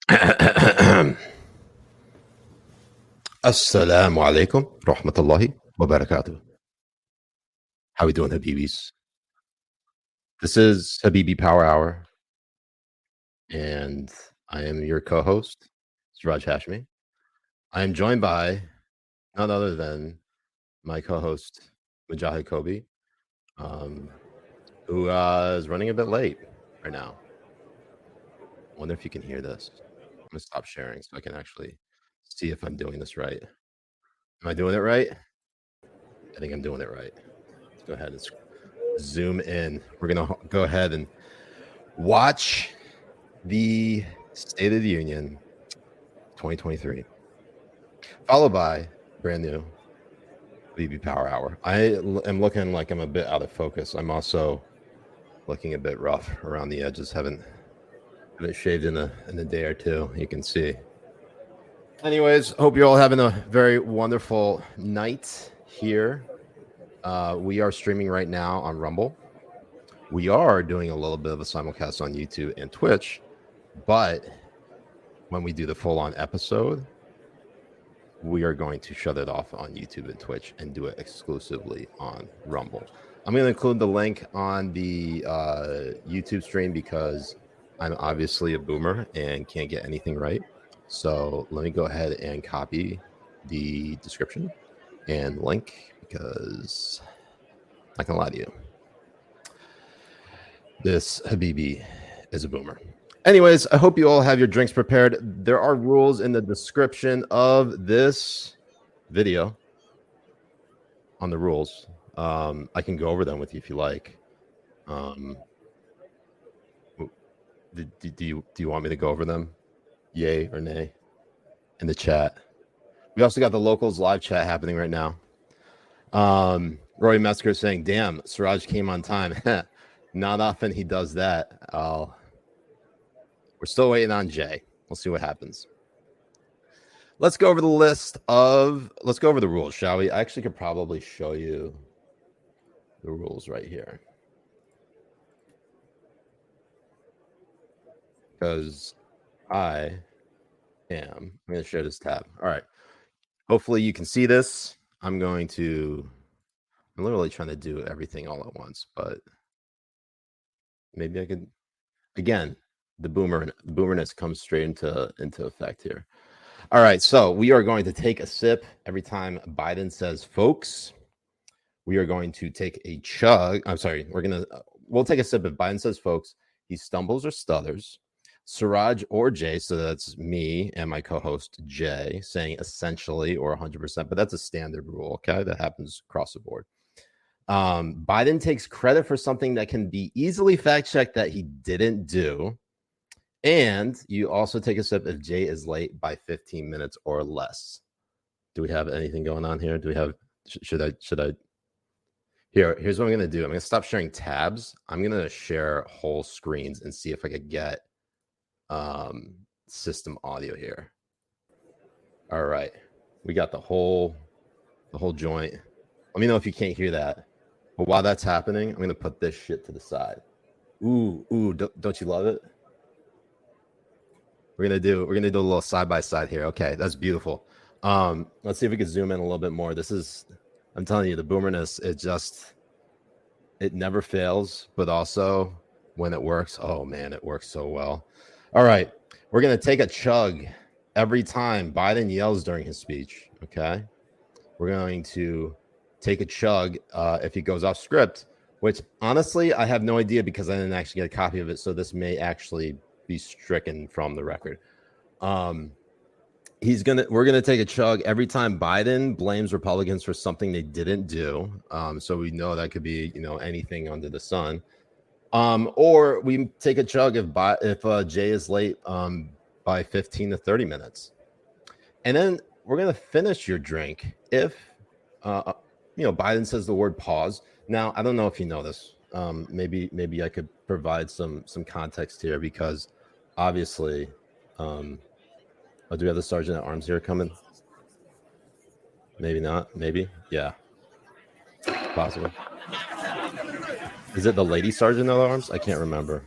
Assalamu alaikum rahmatullahi wa barakatuh. How we doing, Habibis? This is Habibi Power Hour, and I am your co-host, Siraj Hashmi. I am joined by none other than my co-host, Jay Kobbe, who is running a bit late right now. I wonder if you can hear this. I'm gonna stop sharing so I can actually see if I'm doing this right. Am I doing it right? I think I'm doing it right. Let's go ahead and zoom in. We're gonna go ahead and watch the State of the Union 2023, followed by brand new BB Power Hour. I am looking like I'm a bit out of focus. I'm also looking a bit rough around the edges. Haven't shaved in a day or two. You can see. Anyways, hope you're all having a very wonderful night here. We are streaming right now on Rumble. We are doing a little bit of a simulcast on YouTube and Twitch, but when we do the full-on episode, we are going to shut it off on YouTube and Twitch and do it exclusively on Rumble. I'm going to include the link on the YouTube stream because I'm obviously a boomer and can't get anything right. So let me go ahead and copy the description and link because I can lie to you. This Habibi is a boomer. Anyways, I hope you all have your drinks prepared. There are rules in the description of this video on the rules. I can go over them with you if you like. Do you want me to go over them? Yay or nay? In the chat. We also got the locals live chat happening right now. Roy Metzger saying, damn, Siraj came on time. Not often he does that. We're still waiting on Jay. We'll see what happens. Let's go over the let's go over the rules, shall we? I actually could probably show you the rules right here. Because I'm going to share this tab. All right. Hopefully you can see this. I'm literally trying to do everything all at once, but maybe I could, again, the boomerness comes straight into effect here. All right, so we are going to take a sip every time Biden says folks. We are going to take a chug. I'm sorry, we'll take a sip if Biden says folks. He stumbles or stutters. Siraj or Jay, so that's me and my co-host Jay saying essentially or 100%, but that's a standard rule, okay? That happens across the board. Biden takes credit for something that can be easily fact-checked that he didn't do. And you also take a sip if Jay is late by 15 minutes or less. Do we have anything going on here? Do we have, should I, here's what I'm going to do. I'm going to stop sharing tabs. I'm going to share whole screens and see if I could get system audio here. All right. We got the whole joint. Let me know if you can't hear that. But while that's happening, I'm going to put this shit to the side. Ooh, don't you love it? We're gonna do a little side by side here. Okay, that's beautiful. Let's see if we can zoom in a little bit more. I'm telling you, the boomerness, it never fails, but also when it works, oh man, it works so well. All right, we're gonna take a chug every time Biden yells during his speech. Okay, we're going to take a chug if he goes off script, which honestly I have no idea because I didn't actually get a copy of it, so this may actually be stricken from the record. We're gonna take a chug every time Biden blames Republicans for something they didn't do. So we know that could be anything under the sun. Or we take a chug if Jay is late by 15 to 30 minutes, and then we're gonna finish your drink if Biden says the word pause. Now I don't know if you know this. Maybe I could provide some context here because obviously, do we have the sergeant at arms here coming? Maybe not. Maybe. Yeah. Possibly. Is it the lady sergeant at arms? I can't remember.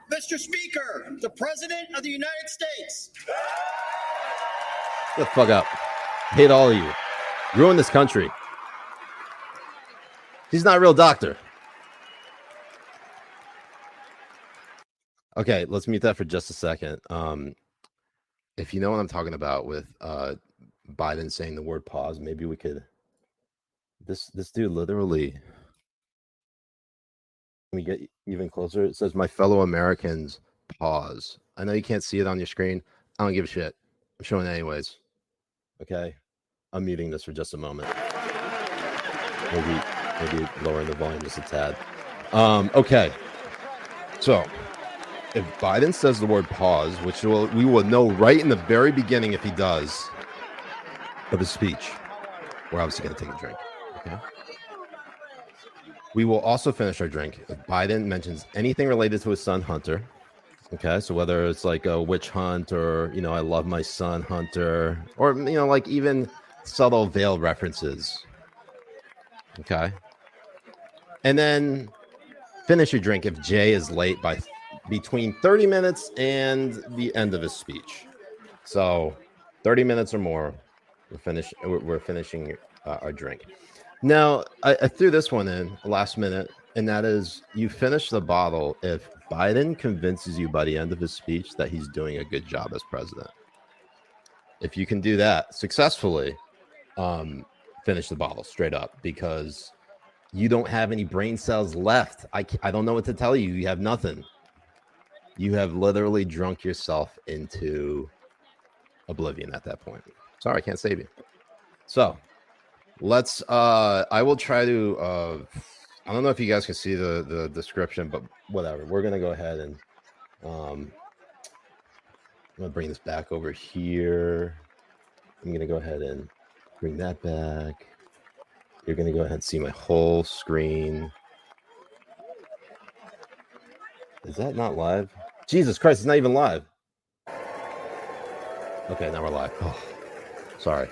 The Mr. Speaker, the President of the United States. Get the fuck up. Hate all of you. Ruin this country. He's not a real doctor. Okay, let's mute that for just a second. If you know what I'm talking about with Biden saying the word pause, maybe we could. This dude literally. Let me get even closer. It says, "My fellow Americans, pause." I know you can't see it on your screen. I don't give a shit. I'm showing it anyways. Okay, I'm muting this for just a moment. Maybe lowering the volume just a tad. Okay, so if Biden says the word pause, which we will know right in the very beginning if he does of his speech, we're obviously going to take a drink. Okay. We will also finish our drink if Biden mentions anything related to his son Hunter. Okay, so whether it's like a witch hunt or, I love my son Hunter, or, like even subtle veiled references. Okay. And then finish your drink if Jay is late by between 30 minutes and the end of his speech. So 30 minutes or more, we're finishing our drink. Now, I threw this one in last minute, and that is you finish the bottle if Biden convinces you by the end of his speech that he's doing a good job as president. If you can do that successfully, finish the bottle straight up, because you don't have any brain cells left. I don't know what to tell you. You have nothing. You have literally drunk yourself into oblivion at that point. Sorry, I can't save you. So let's I will try to I don't know if you guys can see the description, but whatever. We're gonna go ahead and I'm gonna bring this back over here. I'm gonna go ahead and bring that back. You're gonna go ahead and see my whole screen. Is that not live? Jesus Christ, it's not even live. Okay, now we're live. Oh, sorry.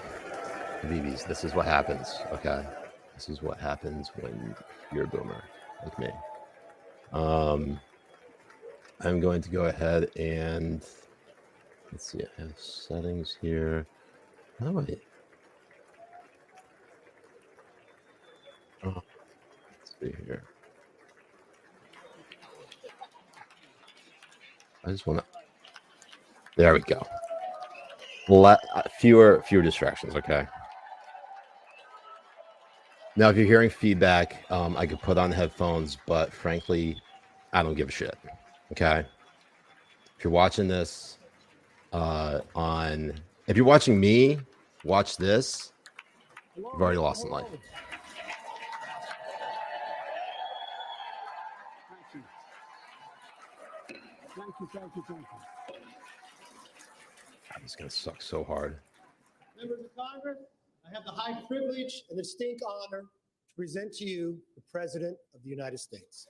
Habibis, this is what happens, okay? This is what happens when you're a boomer like me. I'm going to go ahead and let's see, I have settings here. How do I? Oh, let's see here. I just want to. There we go. Fewer distractions. Okay. Now, if you're hearing feedback, I could put on headphones, but frankly, I don't give a shit. Okay. If you're watching this if you're watching me watch this, you've already lost in life. Thank you. God, this is gonna suck so hard. Members of Congress, I have the high privilege and distinct honor to present to you the President of the United States.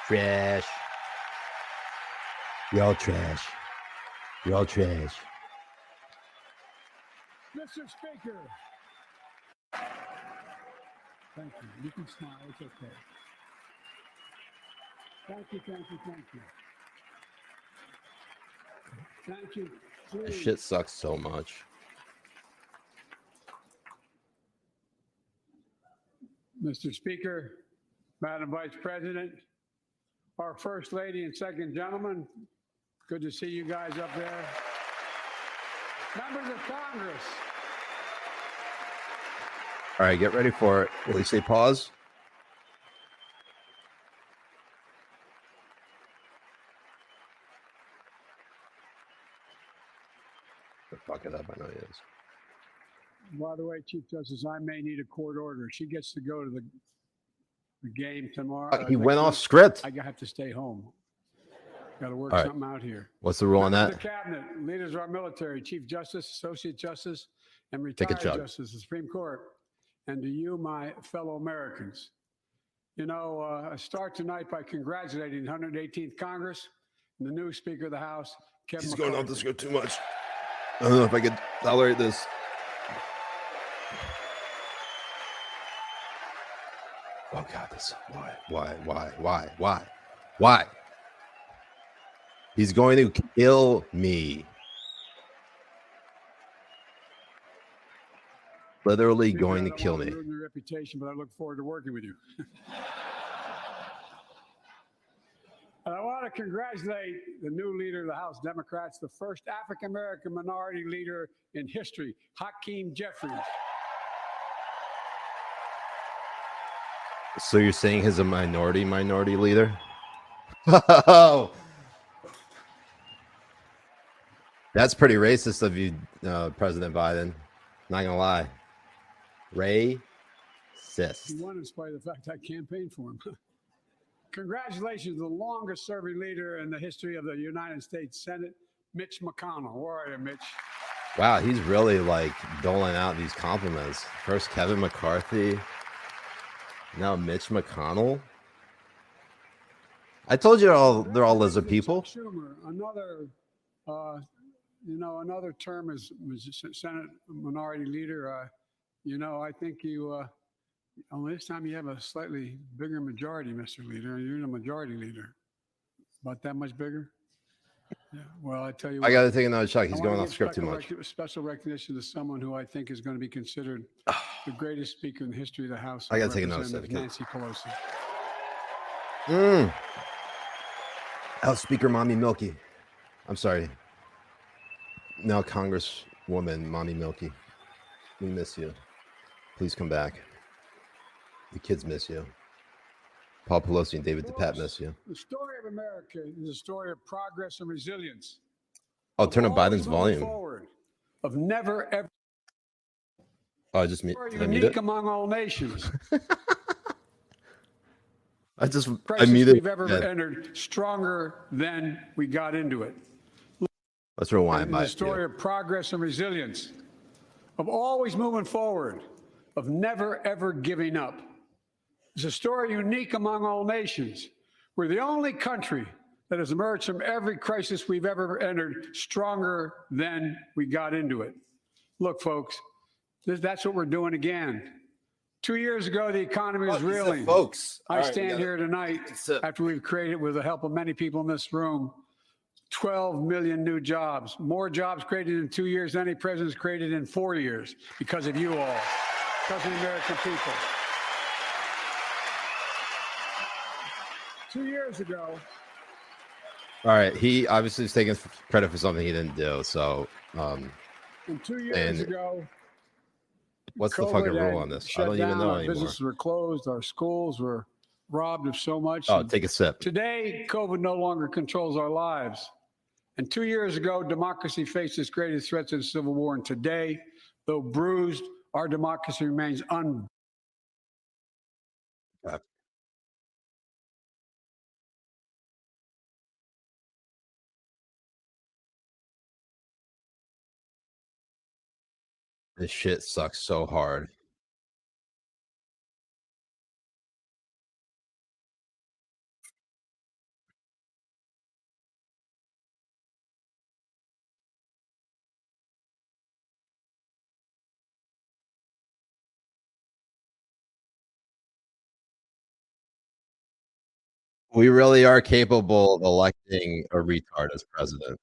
Trash. You're all trash. You're all trash. Mr. Speaker. Thank you. You can smile. It's okay. Thank you. Thank you. This shit sucks so much. Mr. Speaker, Madam Vice President, our First Lady and Second Gentleman, good to see you guys up there. Members of Congress. All right, get ready for it. Will you say pause? Fuck it up, I know he is. By the way, Chief Justice, I may need a court order. She gets to go to the game tomorrow. He went off script. I have to stay home. Got to work Right. something out here. What's the rule on that? The cabinet, leaders of our military, Chief Justice, Associate Justice, and retired Justice of the Supreme Court, and to you, my fellow Americans. I start tonight by congratulating the 118th Congress and the new Speaker of the House, Kevin He's McCarthy. going off the script too much. I don't know if I could tolerate this. Oh God, this why? He's going to kill me. Literally going to kill me. Ruin your reputation, but I look forward to working with you. And I want to congratulate the new leader of the House Democrats, the first African-American minority leader in history, Hakeem Jeffries. So you're saying he's a minority leader? Oh, that's pretty racist of you, President Biden. Not gonna lie. Racist. He won in spite of the fact I campaigned for him. Congratulations to the longest serving leader in the history of the United States Senate, Mitch McConnell. Where are you, Mitch? Wow, he's really like doling out these compliments. First Kevin McCarthy, now Mitch McConnell. I told you they're all lizard people. Schumer, another term as Senate Minority Leader. I think this time you have a slightly bigger majority, Mr. Leader. You're the majority leader. About that much bigger? Yeah. Well, I tell you what. I got to take another shot. He's going off script too much. Special recognition to someone who I think is going to be considered the greatest speaker in the history of the House. I got to take another sip. Nancy Pelosi. House Speaker Mommy Milky. I'm sorry. Now Congresswoman Mommy Milky. We miss you. Please come back. The kids miss you. Paul Pelosi and David DePatt miss you. The story of America is a story of progress and resilience. Oh, turn up Biden's volume. Forward, of never ever. Oh, I just unique among all nations. I muted. We've ever entered stronger than we got into it. Let's rewind by the story of progress and resilience, of always moving forward, of never ever giving up. It's a story unique among all nations. We're the only country that has emerged from every crisis we've ever entered stronger than we got into it. Look, folks, that's what we're doing again. 2 years ago, the economy was reeling. Folks, I stand here tonight after we've created, with the help of many people in this room, 12 million new jobs, more jobs created in 2 years than any president's created in 4 years, because of you all, because of the American people. 2 years ago. All right, he obviously is taking credit for something he didn't do. So, and 2 years ago, what's the fucking rule on this? I don't even know anymore. Businesses were closed. Our schools were robbed of so much. Oh, take a sip. Today, COVID no longer controls our lives. And 2 years ago, democracy faced its greatest threats in civil war. And today, though bruised, our democracy remains This shit sucks so hard. We really are capable of electing a retard as president.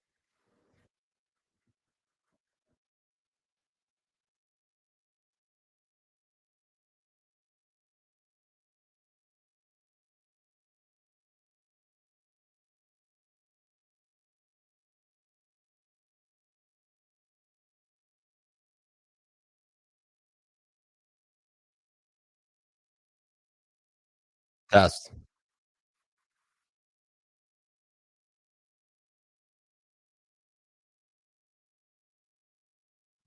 Test.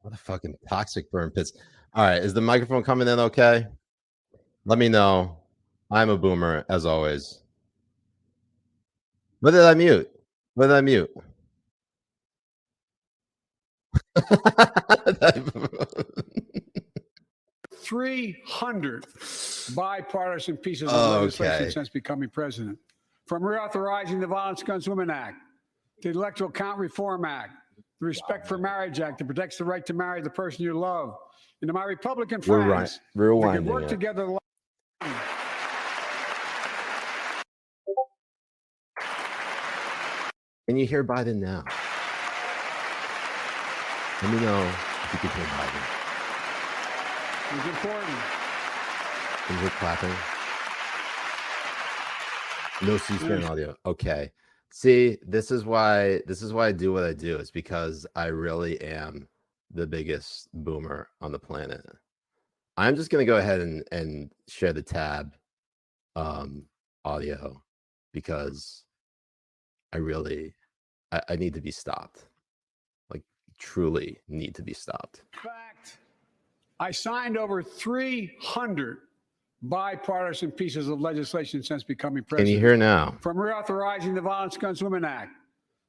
What a fucking toxic burn pits. All right, is the microphone coming in okay? Let me know. I'm a boomer, as always. What did I mute? What did I mute? 300 bipartisan pieces of legislation since becoming president. From reauthorizing the Violence Against Women Act, the Electoral Count Reform Act, the Respect for Marriage Act that protects the right to marry the person you love. And to my Republican friends, we can work together. Can you hear Biden now? Let me know if you can hear Biden. It's important. Is it clapping? No C-SPAN audio. Okay. See, this is why I do what I do. It's because I really am the biggest boomer on the planet. I'm just gonna go ahead and share the tab audio because I need to be stopped. Like truly need to be stopped. In fact, I signed over 300 bipartisan pieces of legislation since becoming president. Can you hear now? From reauthorizing the Violence Against Women Act,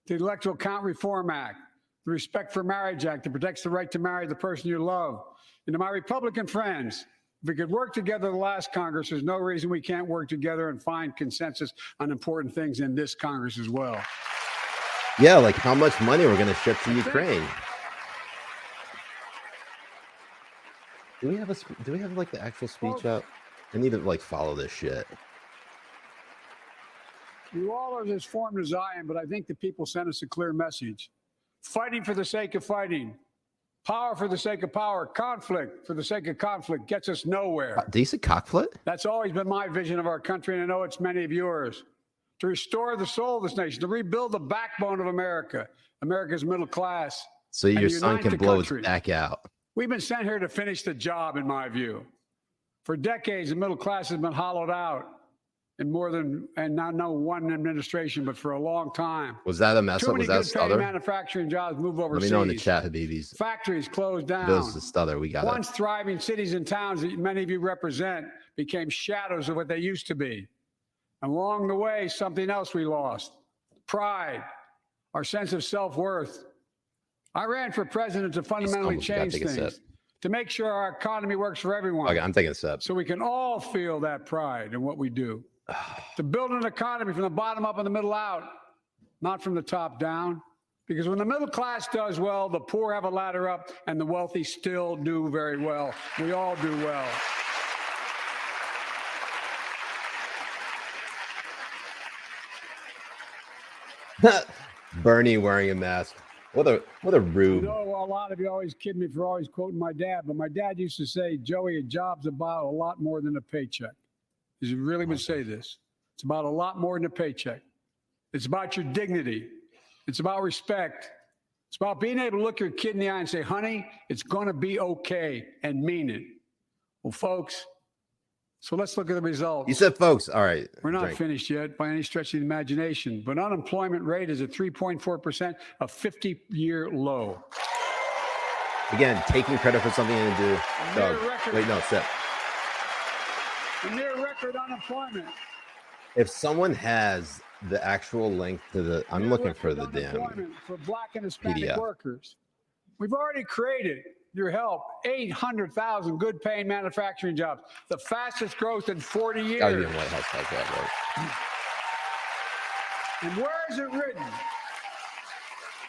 the Electoral Count Reform Act, the Respect for Marriage Act that protects the right to marry the person you love. And to my Republican friends, if we could work together the last Congress, there's no reason we can't work together and find consensus on important things in this Congress as well. Yeah, like how much money we're going to ship to Ukraine. Do we have like the actual speech up? I need to like follow this shit. You all are as formed as I am, but I think the people sent us a clear message. Fighting for the sake of fighting. Power for the sake of power. Conflict for the sake of conflict gets us nowhere. Do you say cockfoot? That's always been my vision of our country, and I know it's many of yours. To restore the soul of this nation, to rebuild the backbone of America, America's middle class. So your son can blow his back out. We've been sent here to finish the job, in my view. For decades, the middle class has been hollowed out in more than, and not no one administration, but for a long time. Was that a mess up? Was that a stutter? Manufacturing jobs move overseas. Let me know in the chat, Habibis. Factories closed down. This is a stutter. We got it. Once thriving cities and towns that many of you represent became shadows of what they used to be. And along the way, something else we lost. Pride, our sense of self-worth. I ran for president to fundamentally change things, to make sure our economy works for everyone. Okay, I'm taking a sip. So we can all feel that pride in what we do. To build an economy from the bottom up and the middle out, not from the top down. Because when the middle class does well, the poor have a ladder up, and the wealthy still do very well. We all do well. Bernie wearing a mask. What a rube. I know a lot of you always kid me for always quoting my dad, but my dad used to say, Joey, a job's about a lot more than a paycheck. He really would say this. It's about a lot more than a paycheck. It's about your dignity. It's about respect. It's about being able to look your kid in the eye and say, honey, it's going to be okay, and mean it. Well, folks, so let's look at the results. You said folks. All right. We're not finished yet by any stretch of the imagination, but unemployment rate is at 3.4%, a 50-year low. Again, taking credit for something you didn't do. Wait, no, sip. A near record unemployment. If someone has the actual link to the, I'm looking for the damn for Black and Hispanic PDF. Workers. We've already created, your help, 800,000 good-paying manufacturing jobs, the fastest growth in 40 years. Gotta be in White House like that, right? And where is it written?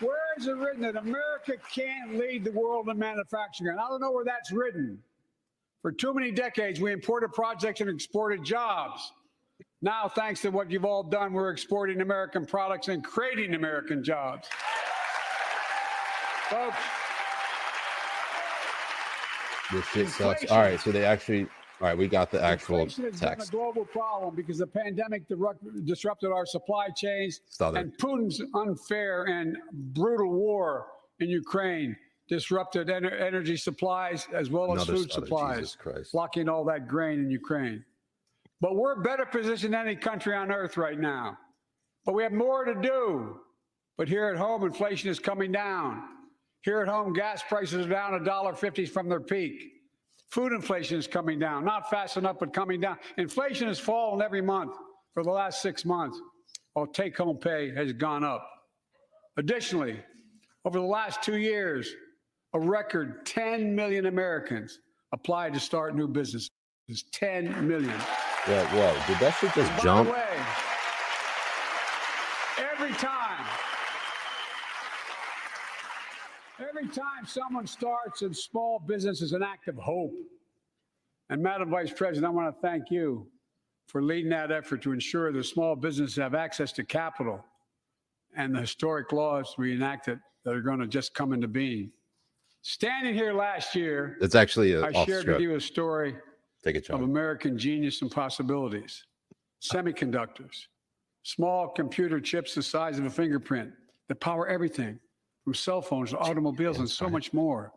Where is it written that America can't lead the world in manufacturing? And I don't know where that's written. For too many decades, we imported projects and exported jobs. Now, thanks to what you've all done, we're exporting American products and creating American jobs. Folks, this shit sucks. All right, so they actually, all right, we got the actual text. Inflation has been a global problem because the pandemic disrupted our supply chains, and Putin's unfair and brutal war in Ukraine disrupted energy supplies as well as food supplies, blocking all that grain in Ukraine. But we're better positioned than any country on earth right now. But we have more to do. But here at home, inflation is coming down. Here at home, gas prices are down $1.50 from their peak. Food inflation is coming down, not fast enough, but coming down. Inflation has fallen every month for the last 6 months, while take-home pay has gone up. Additionally, over the last 2 years, a record 10 million Americans applied to start new businesses. 10 million. Whoa, did that shit just jump? By the way, every time someone starts a small business is an act of hope. And Madam Vice President, I want to thank you for leading that effort to ensure that small businesses have access to capital and the historic laws we enacted that are going to just come into being. Standing here last year, It's actually I shared with you a story Take it, of American genius and possibilities. Semiconductors, small computer chips the size of a fingerprint that power everything from cell phones to automobiles and so much more.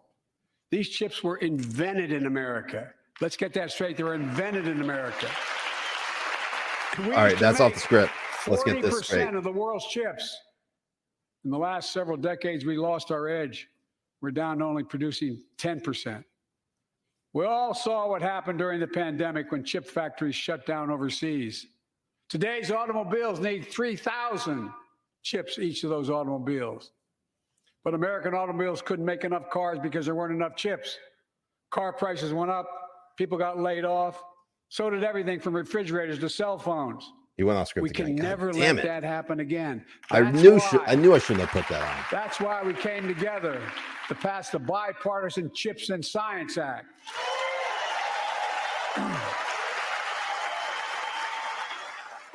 These chips were invented in America. Let's get that straight. They were invented in America. All right, that's off the script. Let's get this straight. 40% of the world's chips. In the last several decades, we lost our edge. We're down to only producing 10%. We all saw what happened during the pandemic when chip factories shut down overseas. Today's automobiles need 3,000 chips, each of those automobiles. But American automobiles couldn't make enough cars because there weren't enough chips. Car prices went up. People got laid off. So did everything from refrigerators to cell phones. You went off script We again. can never let that happen again. I knew I shouldn't have put that on. That's why we came together to pass the Bipartisan Chips and Science Act.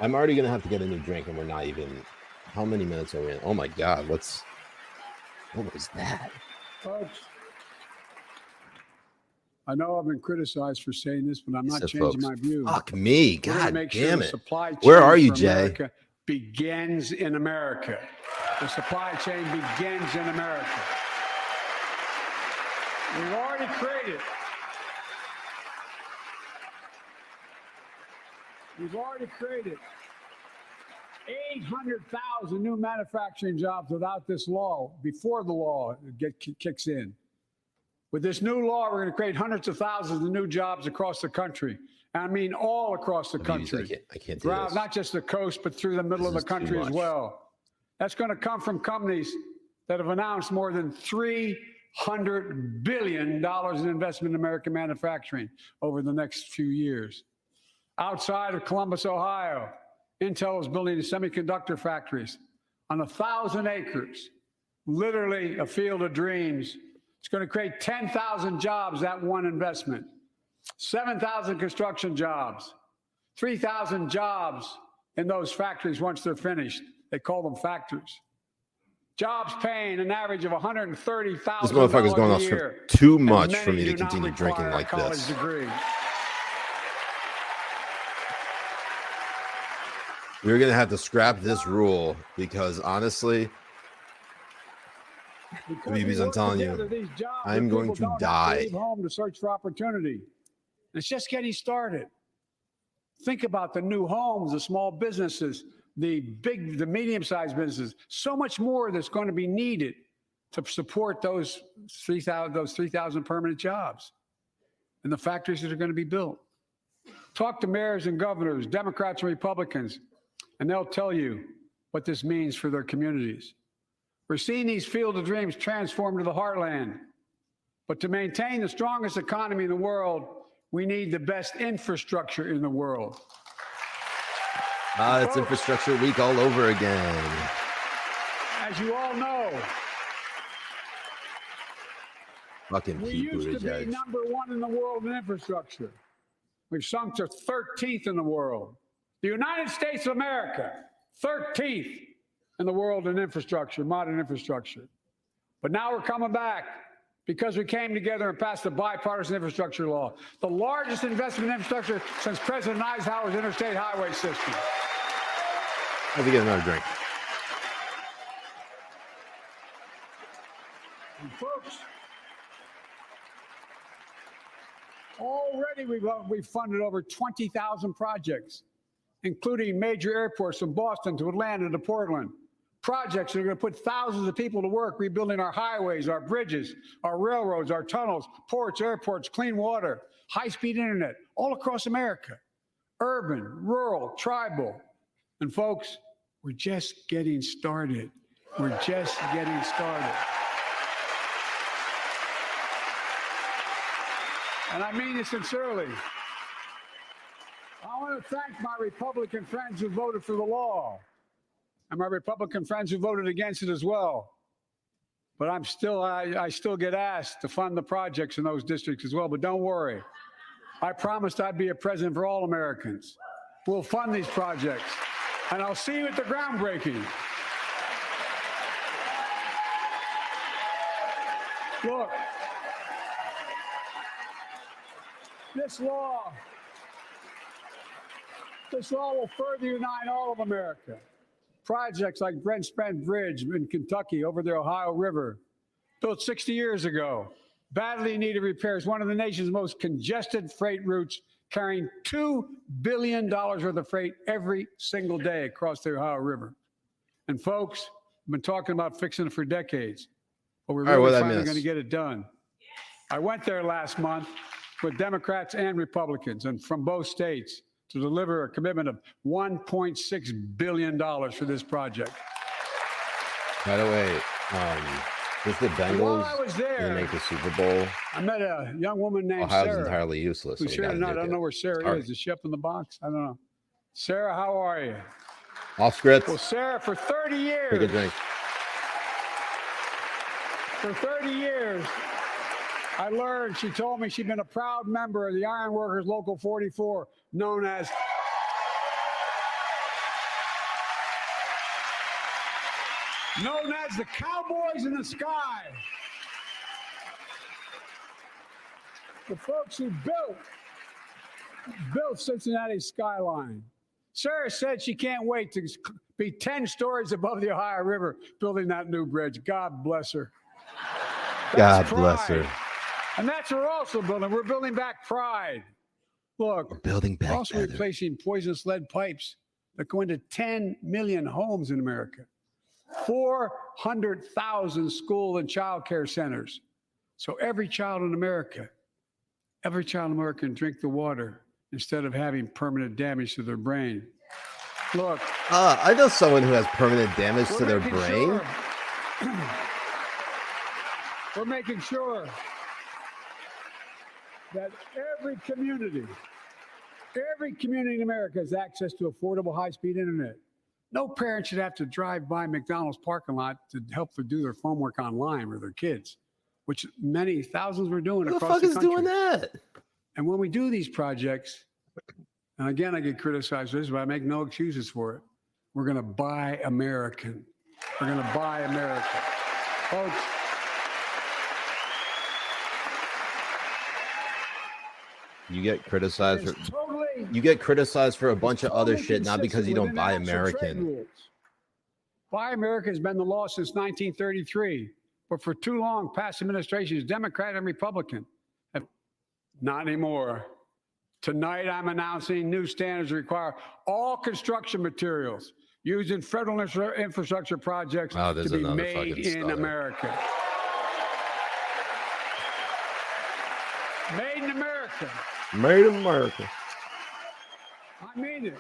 I'm already going to have to get a new drink, and we're not even... How many minutes are we in? Oh, my God. What was that? Folks, I know I've been criticized for saying this, but I'm not changing my view. Fuck me. God damn it. Supply chain Where are you, Jay? America begins in America. The supply chain begins in America. We've already created 800,000 new manufacturing jobs without this law, before the law kicks in. With this new law, we're going to create hundreds of thousands of new jobs across the country. I mean all across the country. I can't do this. Not just the coast, but through the middle of the country as well. That's going to come from companies that have announced more than $300 billion in investment in American manufacturing over the next few years. Outside of Columbus, Ohio, Intel is building semiconductor factories on 1,000 acres, literally a field of dreams. It's going to create 10,000 jobs, that one investment, 7,000 construction jobs, 3,000 jobs in those factories once they're finished. They call them factories. Jobs paying an average of $130,000 This motherfucker's going off script too much for me to continue drinking like this. Degree. We're going to have to scrap this rule because honestly, Habibis, I'm telling you, I'm going to die. Leave home to search for opportunity. It's just getting started. Think about the new homes, the small businesses, the medium-sized businesses. So much more that's going to be needed to support those 3,000 permanent jobs and the factories that are going to be built. Talk to mayors and governors, Democrats and Republicans, and they'll tell you what this means for their communities. We're seeing these field of dreams transform to the heartland. But to maintain the strongest economy in the world, we need the best infrastructure in the world. It's infrastructure week all over again. As you all know, Fucking we used to be number one in the world in infrastructure. We've sunk to 13th in the world. The United States of America, 13th in the world in infrastructure, modern infrastructure. But now we're coming back because we came together and passed the bipartisan infrastructure law, the largest investment in infrastructure since President Eisenhower's interstate highway system. I have to get another drink. And folks, already we've funded over 20,000 projects, including major airports from Boston to Atlanta to Portland. Projects that are going to put thousands of people to work rebuilding our highways, our bridges, our railroads, our tunnels, ports, airports, clean water, high-speed internet, all across America. Urban, rural, tribal. And folks, we're just getting started. We're just getting started. And I mean it sincerely. I want to thank my Republican friends who voted for the law, and my Republican friends who voted against it as well. But I still get asked to fund the projects in those districts as well. But don't worry. I promised I'd be a president for all Americans. We'll fund these projects. And I'll see you at the groundbreaking. Look, this law will further unite all of America. Projects like Brent Spence Bridge in Kentucky over the Ohio River, built 60 years ago, badly needed repairs, one of the nation's most congested freight routes, carrying $2 billion worth of freight every single day across the Ohio River. And folks, we've been talking about fixing it for decades, but we're really finally going to get it done. I went there last month with Democrats and Republicans and from both states to deliver a commitment of $1.6 billion for this project. By the way, is the Bengals while I was there, going to make the Super Bowl? I met a young woman named Ohio's Sarah. entirely useless. Who's here tonight? I don't know where Sarah is. Is she up in the box? I don't know. Sarah, how are you? Off script. Well, Sarah, for 30 years. Take a drink. For 30 years, I learned, she told me she'd been a proud member of the Iron Workers Local 44, known as the Cowboys in the Sky. The folks who built Cincinnati's skyline. Sarah said she can't wait to be 10 stories above the Ohio River building that new bridge. God bless her. God bless her. And that's what we're also building. We're building back pride. Look, we're building back. We're also replacing poisonous lead pipes that go into 10 million homes in America, 400,000 school and child care centers. So every child in America can drink the water instead of having permanent damage to their brain. Look. I know someone who has permanent damage to their brain. We're making sure that every community in America has access to affordable high-speed internet. No parent should have to drive by McDonald's parking lot to help them do their homework online with their kids, which many thousands were doing across the country. Who the fuck is doing that? And when we do these projects, and again, I get criticized for this, but I make no excuses for it. We're going to buy American. We're going to buy America. Folks, you get criticized for a bunch of other shit, not because you don't buy American. Buy America has been the law since 1933, but for too long, past administrations, Democrat and Republican, have not anymore. Tonight, I'm announcing new standards that require all construction materials used in federal infrastructure projects to be made in America. Made in America. Made in America. I mean it.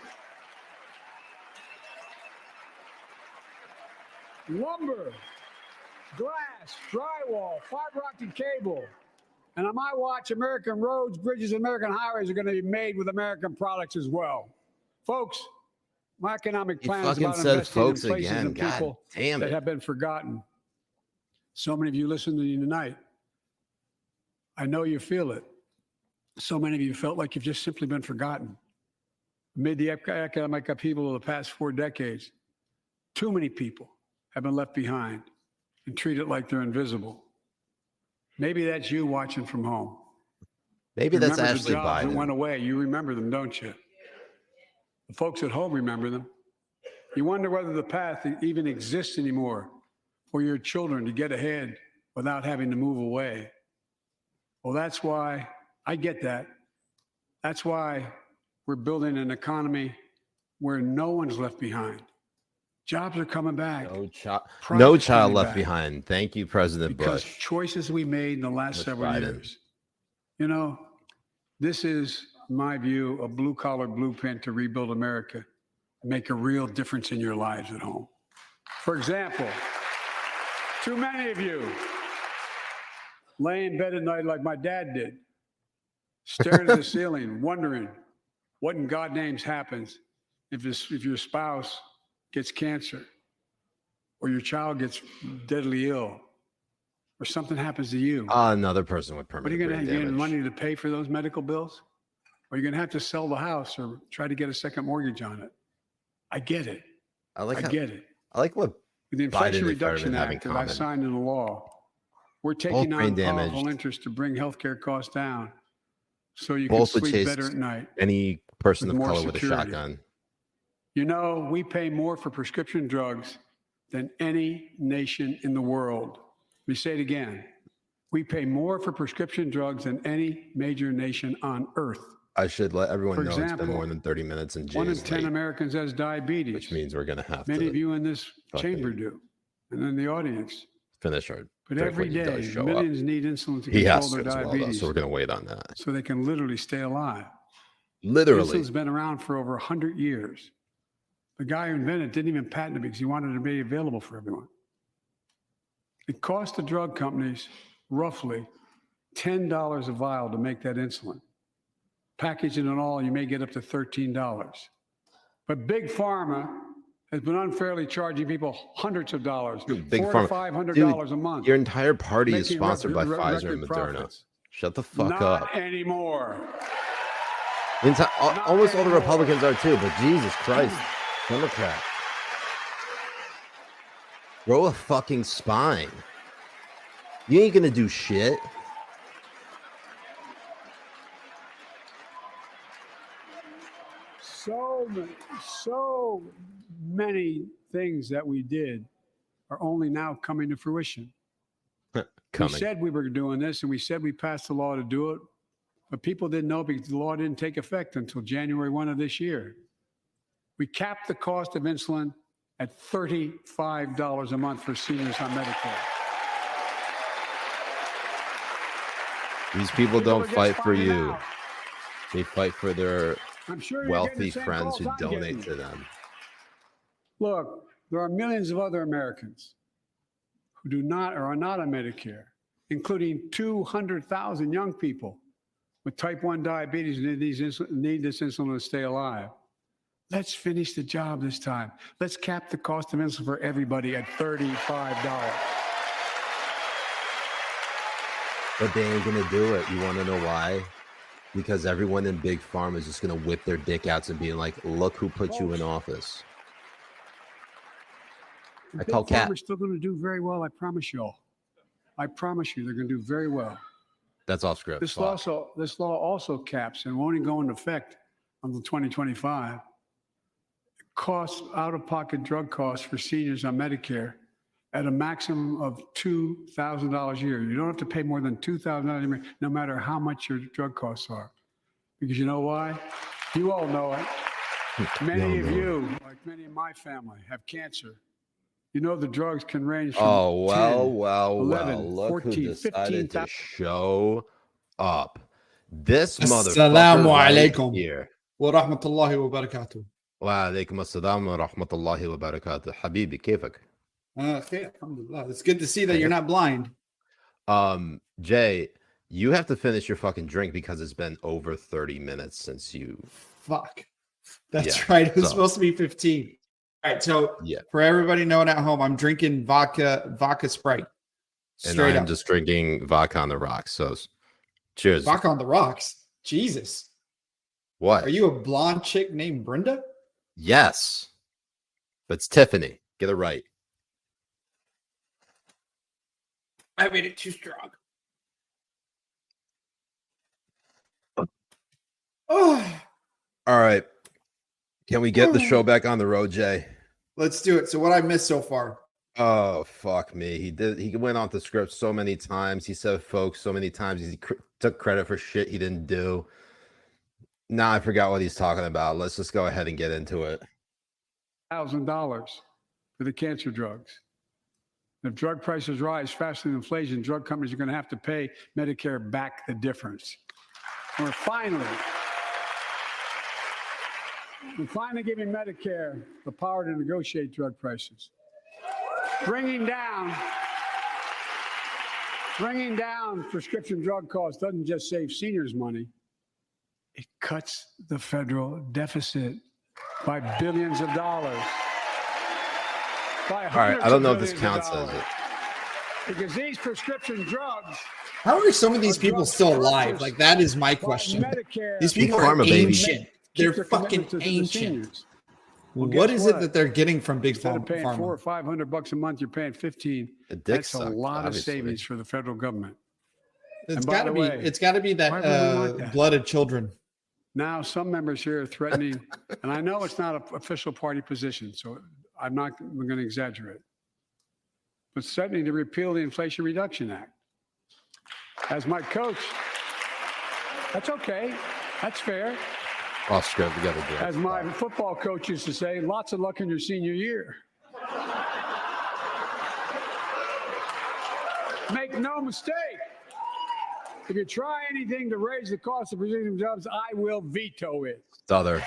Lumber, glass, drywall, fiber optic cable. And on my watch, American roads, bridges, and American highways are going to be made with American products as well. Folks, my economic plan is about investing in places and people that have been forgotten. So many of you listening to you tonight, I know you feel it. So many of you felt like you've just simply been forgotten. Amid the economic upheaval of the past 4 decades, too many people have been left behind and treated like they're invisible. Maybe that's you watching from home. Maybe that's Ashley Biden. The jobs that went Biden. away, you remember them, don't you? The folks at home remember them. You wonder whether the path even exists anymore for your children to get ahead without having to move away. Well, that's why I get that. That's why we're building an economy where no one's left behind. Jobs are coming back. No child left behind. Thank you, President Bush. Because choices we made in the last several years. You know, this is, in my view, a blue-collar blueprint to rebuild America, make a real difference in your lives at home. For example, too many of you lay in bed at night like my dad did, staring at the ceiling, wondering what in God's name happens if your spouse gets cancer, or your child gets deadly ill, or something happens to you. Another person with permanent brain damage. What are you going to have money to pay for those medical bills? Or are you going to have to sell the house or try to get a second mortgage on it? I get it. I get it. I like what With the Inflation Reduction Act that I signed into law, We're taking brain on damaged. powerful interests to bring healthcare costs down so you Both can would sleep chase better at night. any person with of more color with a security. shotgun. You know, we pay more for prescription drugs than any nation in the world. Let me say it again. We pay more for prescription drugs than any major nation on earth. I should let everyone For know it's been example, more than 30 minutes and Jay 1 in is 10 late, Americans has diabetes. which means we're going to have Many to of you in this fucking chamber do, and in the audience. finish our But drink every when he does day, show millions up. need insulin to He control has their to as well, though, diabetes so we're going to wait on that. so they can literally stay alive. Literally. Insulin's been around for over 100 years. The guy who invented it didn't even patent it because he wanted it to be available for everyone. It cost the drug companies roughly $10 a vial to make that insulin. Packaging and all, you may get up to $13. But Big Pharma has been unfairly charging people hundreds of dollars, Dude, Big $400 to Pharma. $500 a month. Your entire party is making sponsored by record Pfizer and Moderna. profits. Shut the fuck Not up. anymore. Almost all the Republicans are too, but Jesus Christ. Democrat. Grow a fucking spine. You ain't gonna do shit. So many things that we did are only now coming to fruition. We said we were doing this, and we said we passed the law to do it, but people didn't know because the law didn't take effect until January 1 of this year. We capped the cost of insulin at $35 a month for seniors on Medicare. These people don't fight for you. Out. They fight for their wealthy the friends who I'm donate to them. Look, there are millions of other Americans who do not or are not on Medicare, including 200,000 young people with type 1 diabetes and need this insulin to stay alive. Let's finish the job this time. Let's cap the cost of insulin for everybody at $35. But they ain't gonna do it. You want to know why? Because everyone in Big Pharma is just gonna whip their dick out and being like, "Look who put you in office." I call cat. We're still going to do very well. I promise you all. I promise you, they're going to do very well. That's off script. This law also caps and won't even go into effect until 2025. Costs, out-of-pocket drug costs for seniors on Medicare at a maximum of $2,000 a year. You don't have to pay more than $2,000 a year, no matter how much your drug costs are. Because you know why? You all know it. Many of you, like many in my family, have cancer. You know the drugs can range from 11, Look 14, who decided 15, to show up. This motherfucker Assalamu right alaikum here. wa rahmatullahi wa barakatuh. Wa alaikum assalam wa rahmatullahi wa barakatuh. Habibi, kefak? Okay, alhamdulillah. It's good to see that you're not blind. Jay, you have to finish your fucking drink because it's been over 30 minutes since you. Fuck. That's right. It was supposed to be 15. All right, so for everybody knowing at home, I'm drinking vodka Sprite. And I'm just drinking vodka on the rocks. So cheers. Vodka on the rocks? Jesus. What? Are you a blonde chick named Brenda? Yes. But it's Tiffany. Get it right. I made it too strong. Oh. All right. Can we get the show back on the road, Jay? Let's do it. So what I missed so far? Oh, fuck me. He went off the script so many times. He said folks so many times. He took credit for shit he didn't do. Now I forgot what he's talking about. Let's just go ahead and get into it. $1,000 for the cancer drugs. If drug prices rise faster than inflation, drug companies are going to have to pay Medicare back the difference. We're finally giving Medicare the power to negotiate drug prices. Bringing down prescription drug costs doesn't just save seniors money. It cuts the federal deficit by billions of dollars. All right, I don't know if this counts as it. Because these prescription drugs. How are some of these people still alive? Like, that is my question. These people are ancient. They're fucking ancient. Well, what is it that they're getting from big Instead of paying $400 or pharma? $500 a month, you're paying $15. That's a lot of savings for the federal government. It's got to be. It's got to be that blood of children. Now, some members here are threatening, and I know it's not an official party position, so I'm going to exaggerate, but threatening to repeal the Inflation Reduction Act. As my coach, that's okay. That's fair. Oscar, we got to do it. As my football coach used to say, lots of luck in your senior year. Make no mistake. If you try anything to raise the cost of prescription drugs, I will veto it. Other.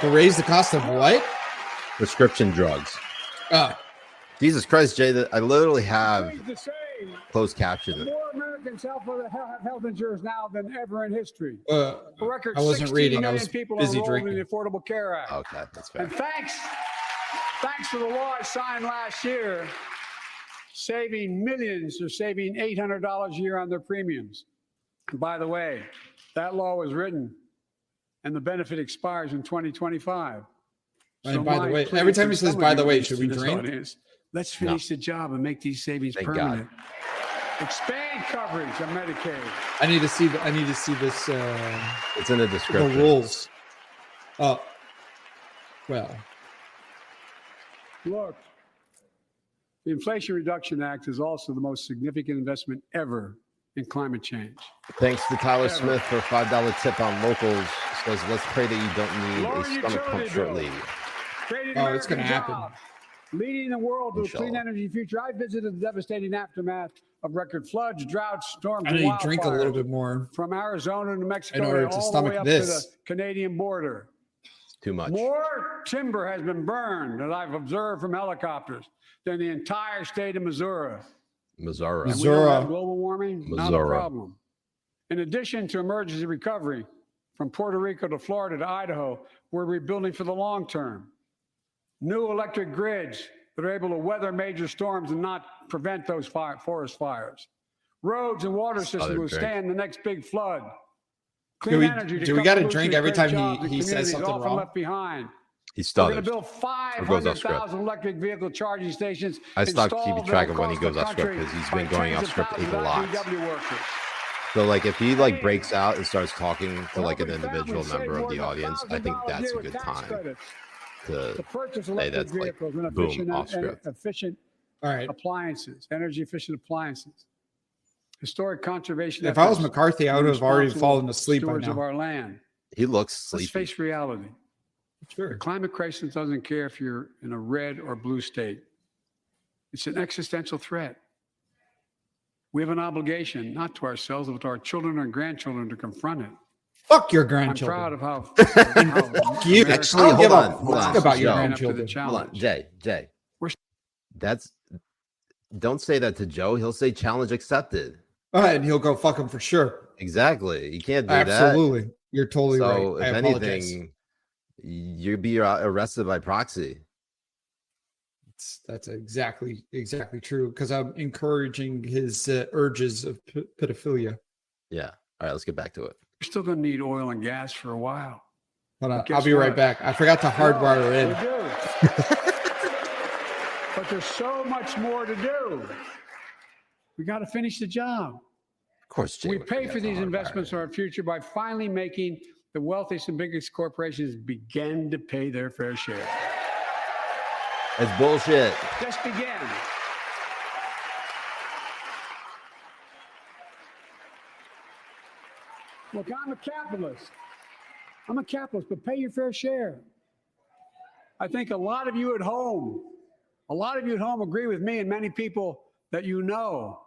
To raise the cost of what? Prescription drugs. Jesus Christ, Jay, I literally have closed caption. More Americans have health insurance now than ever in history. For record, I wasn't reading. I was people busy enrolled drinking. in the Affordable Care Act. Okay, that's fair. And thanks to the law I signed last year, saving millions are saving $800 a year on their premiums. And by the way, that law was written and the benefit expires in 2025. And by the way, every time he says, by the way, should we drink? Audience, let's finish the job and make these savings permanent. Expand coverage of Medicaid. I need to see this. It's in the description. The rules. Oh, well. Look, the Inflation Reduction Act is also the most significant investment ever in climate change. Thanks to Tyler Smith for a $5 tip on locals. Says, let's pray that you don't need a stomach pump shortly. Oh, it's going to happen. Leading the world to a clean energy future. I visited the devastating aftermath of record floods, droughts, storms, I need to drink a little bit more from Arizona to Mexico in order to all the way stomach up this. to the Canadian border. Too much. More timber has been burned that I've observed from helicopters than the entire state of Missouri. Missouri. And we don't have global warming, not a Missouri. problem. In addition to emergency recovery, from Puerto Rico to Florida to Idaho, we're rebuilding for the long term. New electric grids that are able to weather major storms and not prevent those forest fires. Roads and water systems will stand the next big flood. Clean energy. Do we got to drink every time he says something wrong? Left behind. He stutters. We're going to build 500,000 electric vehicle charging stations. I stopped keeping track of when he goes off script because he's been going off script a lot. So like if he like breaks out and starts talking to like an individual member of the audience, I think that's a good time to say that's like boom off script. Efficient right. Appliances, energy efficient appliances. Historic conservation. If I was McCarthy, I would have already fallen asleep by now. Of our land. He looks sleepy. Let's face reality. Sure. The climate crisis doesn't care if you're in a red or blue state. It's an existential threat. We have an obligation, not to ourselves, but to our children and grandchildren to confront it. Fuck your grandchildren. I'm proud of how you actually hold on. About your grandchildren. Hold on, Jay. Don't say that to Joe. He'll say challenge accepted. And he'll go fuck him for sure. Exactly. You can't do that. Absolutely. You're totally right. So if anything, you'd be arrested by proxy. That's exactly true because I'm encouraging his urges of pedophilia. Yeah. All right, let's get back to it. We're still going to need oil and gas for a while. Hold on, I'll be right back. I forgot to hardwire in. We do. But there's so much more to do. We got to finish the job. Of course, Jay, we pay for these investments in our future by finally making the wealthiest and biggest corporations begin to pay their fair share. It's bullshit. Just begin. Look, I'm a capitalist. But pay your fair share. I think a lot of you at home agree with me and many people that you know.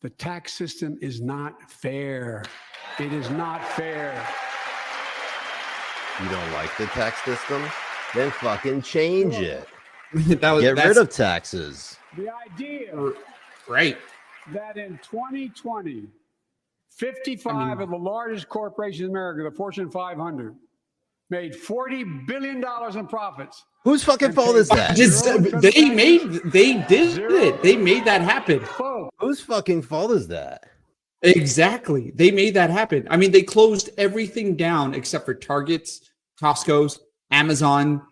The tax system is not fair. It is not fair. You don't like the tax system? Then fucking change it. Get rid of taxes. The idea that in 2020, 55 of the largest corporations in America, the Fortune 500, made $40 billion in profits. Whose fucking fault is that? They did it. They made that happen. Whose fucking fault is that? Exactly. They made that happen. I mean, they closed everything down except for Target's Costco's, Amazon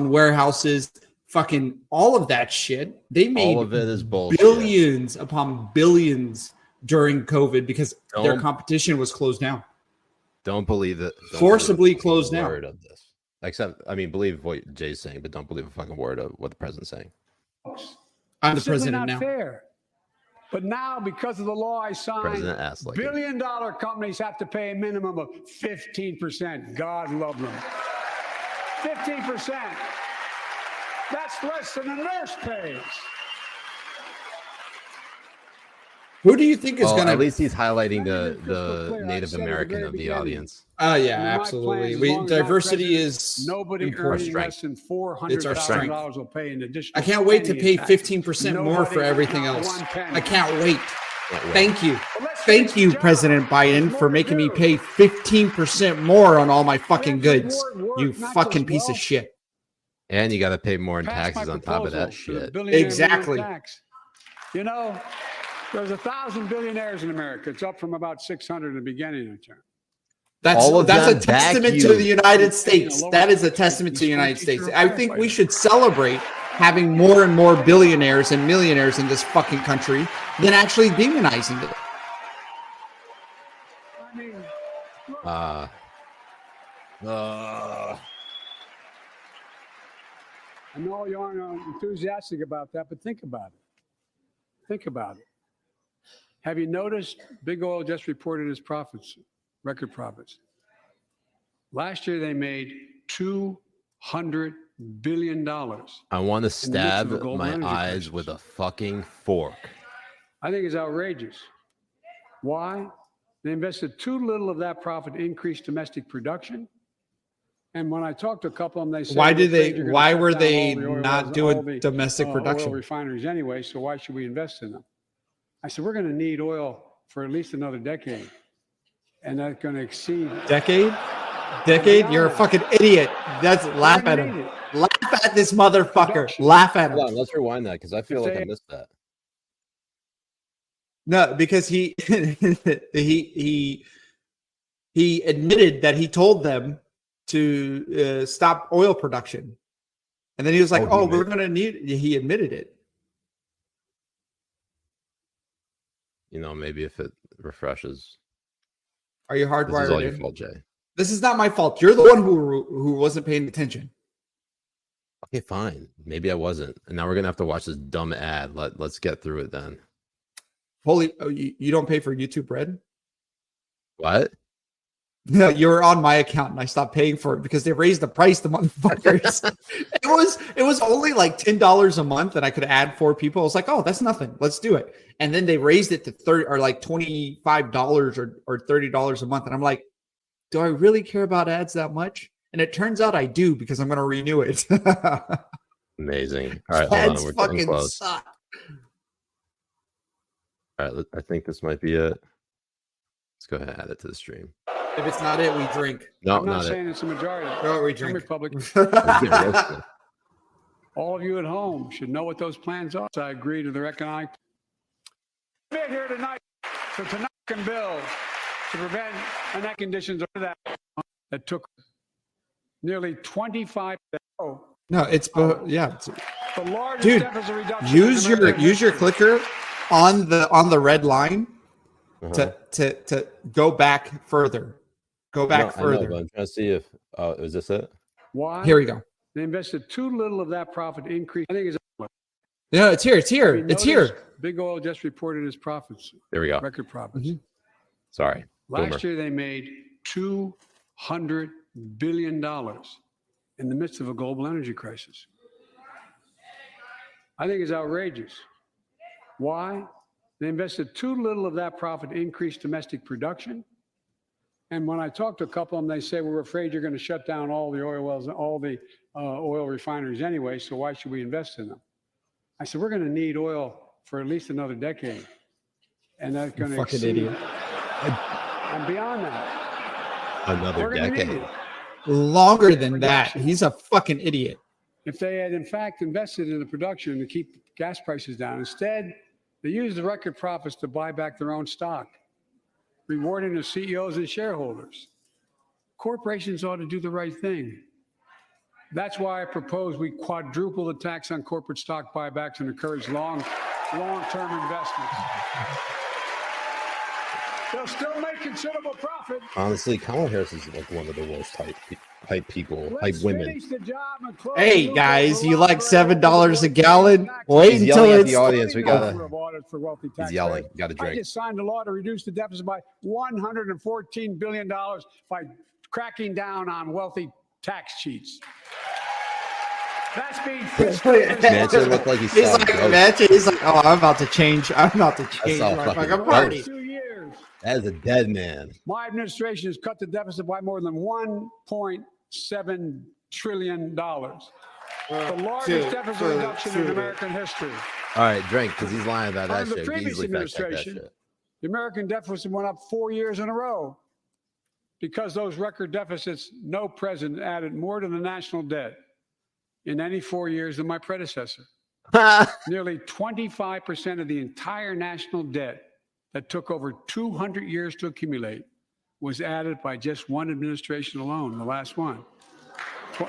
warehouses, fucking all of that shit. They made all of it is bullshit. Billions upon billions during COVID because their competition was closed down. Don't believe it. Forcibly closed down. Word of this. Except, I mean, believe what Jay's saying, but don't believe a fucking word of what the president's saying. I'm the president now. Fair. But now, because of the law I signed, like billion-dollar companies have to pay a minimum of 15%. God love them. 15%. That's less than a nurse pays. Who do you think is going to? At least he's highlighting the Native American of the audience. Oh yeah, absolutely. Diversity is nobody earning less than $400,000 will pay an additional. I can't wait to pay 15% more for everything else. I can't wait. Thank you, President Biden, for making me pay 15% more on all my fucking goods. You fucking piece of shit. And you got to pay more in taxes on top of that shit. Exactly. You know, there's 1,000 billionaires in America. It's up from about 600 in the beginning of the term. That's a testament to the United States. That is a testament to the United States. I think we should celebrate having more and more billionaires and millionaires in this fucking country than actually demonizing it. I know you aren't enthusiastic about that, but think about it. Think about it. Have you noticed Big Oil just reported its profits, record profits? Last year they made $200 billion. I want to stab my eyes with a fucking fork. I think it's outrageous. Why? They invested too little of that profit to increase domestic production. And when I talked to a couple of them, they said, why were they not doing domestic production? Oil refineries anyway, so why should we invest in them? I said, we're going to need oil for at least another decade. And that's going to exceed. Decade? You're a fucking idiot. Laugh at him. Laugh at this motherfucker. Laugh at him. Hold on, let's rewind that because I feel like I missed that. No, because he admitted that he told them to stop oil production. And then he was like, we're going to need it. He admitted it. You know, maybe if it refreshes. Are you hardwired? This is all your fault, Jay. This is not my fault. You're the one who wasn't paying attention. Okay, fine. Maybe I wasn't. And now we're going to have to watch this dumb ad. Let's get through it then. You don't pay for YouTube Red? What? No, you were on my account and I stopped paying for it because they raised the price, the motherfuckers. it was only like $10 a month and I could add 4 people. I was like, oh, that's nothing. Let's do it. And then they raised it to $30 or like $25 or $30 a month. And I'm like, do I really care about ads that much? And it turns out I do because I'm going to renew it. Amazing. All right, ads hold on. We're getting close. Suck. All right, I think this might be it. Let's go ahead and add it to the stream. If it's not it, we drink. No, I'm not saying it's a majority. No, we drink. Republican. All of you at home should know what those plans are. So I agree to their economic. We're here tonight to enact bills to prevent enact conditions under that took nearly 25. No, it's yeah. The largest dude, deficit reduction. Use your clicker on the red line to go back further. Go back further. I know, but I'm trying to see if is this it? Why? Here we go. They invested too little of that profit increase. I think it's. No, it's here. It's here. It's here. Big Oil just reported its profits. There we go. Record profits. Mm-hmm. Sorry. Last year they made $200 billion in the midst of a global energy crisis. I think it's outrageous. Why? They invested too little of that profit to increase domestic production. And when I talked to a couple of them, they say, we're afraid you're going to shut down all the oil wells and all the oil refineries anyway, so why should we invest in them? I said, we're going to need oil for at least another decade. And that's going to fucking idiot. And beyond that. Another decade. Longer than that. He's a fucking idiot. If they had, in fact, invested in the production to keep gas prices down, instead, they used the record profits to buy back their own stock, rewarding the CEOs and shareholders. corporations ought to do the right thing. That's why I propose we quadruple the tax on corporate stock buybacks and encourage long-term investments. They'll still make considerable profit. Honestly, Kamala Harris is like one of the worst hype people, hype women. Hey guys, you like $7 a gallon? Wait He's until yelling at it's the audience. We gotta. He's yelling. You gotta I drink. just signed a law to reduce the deficit by $114 billion by cracking down on wealthy tax cheats. That's being Manchin looked like he's like, Manchin, he's like, oh, I'm about to change. I'm about to change. all My fucking fucking gross. party. 2 years. That is a dead man. My administration has cut the deficit by more than $1.7 trillion. The largest deficit reduction in American history. All right, drink, because he's lying about that Under the shit. previous Easily fact check that administration, shit. the American deficit went up 4 years in a row. Because those record deficits, no president added more to the national debt in any 4 years than my predecessor. Nearly 25% of the entire national debt that took over 200 years to accumulate was added by just one administration alone, the last one.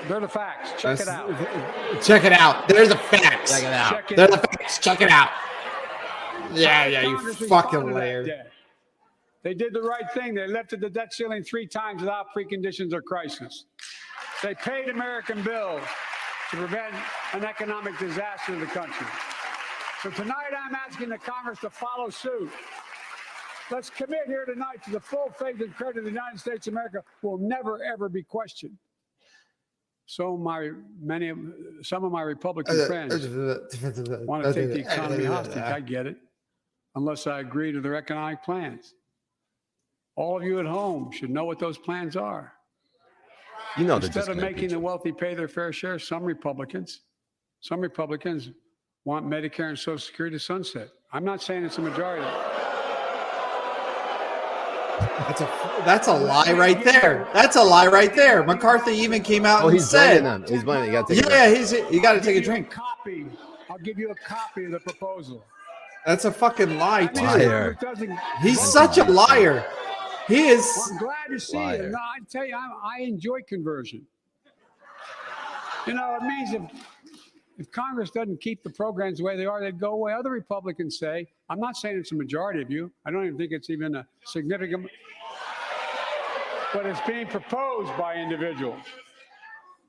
They're the facts. Check it out. Check it out. They're the facts. Check it out. They're the facts. Check it out. Yeah, you fucking liar. They did the right thing. They lifted the debt ceiling 3 times without preconditions or crisis. They paid American bills to prevent an economic disaster in the country. So tonight I'm asking the Congress to follow suit. Let's commit here tonight to the full faith and credit of the United States of America will never, ever be questioned. So some of my Republican friends want to take the economy hostage. I get it, unless I agree to their economic plans. All of you at home should know what those plans are. You know, instead of making the wealthy pay their fair share, some Republicans want Medicare and Social Security to sunset. I'm not saying it's a majority. That's a lie right there. That's a lie right there. McCarthy even came out and said, blaming them. He's blaming. You got to take you got to take a drink. I'll give you a copy of the proposal. That's a fucking lie, too. Liar. He's such a liar. He is. Well, I'm glad to see it. No, I tell you, I enjoy conversion. You know, it means if Congress doesn't keep the programs the way they are, they'd go away. Other Republicans say, I'm not saying it's a majority of you. I don't even think it's even a significant, but it's being proposed by individuals.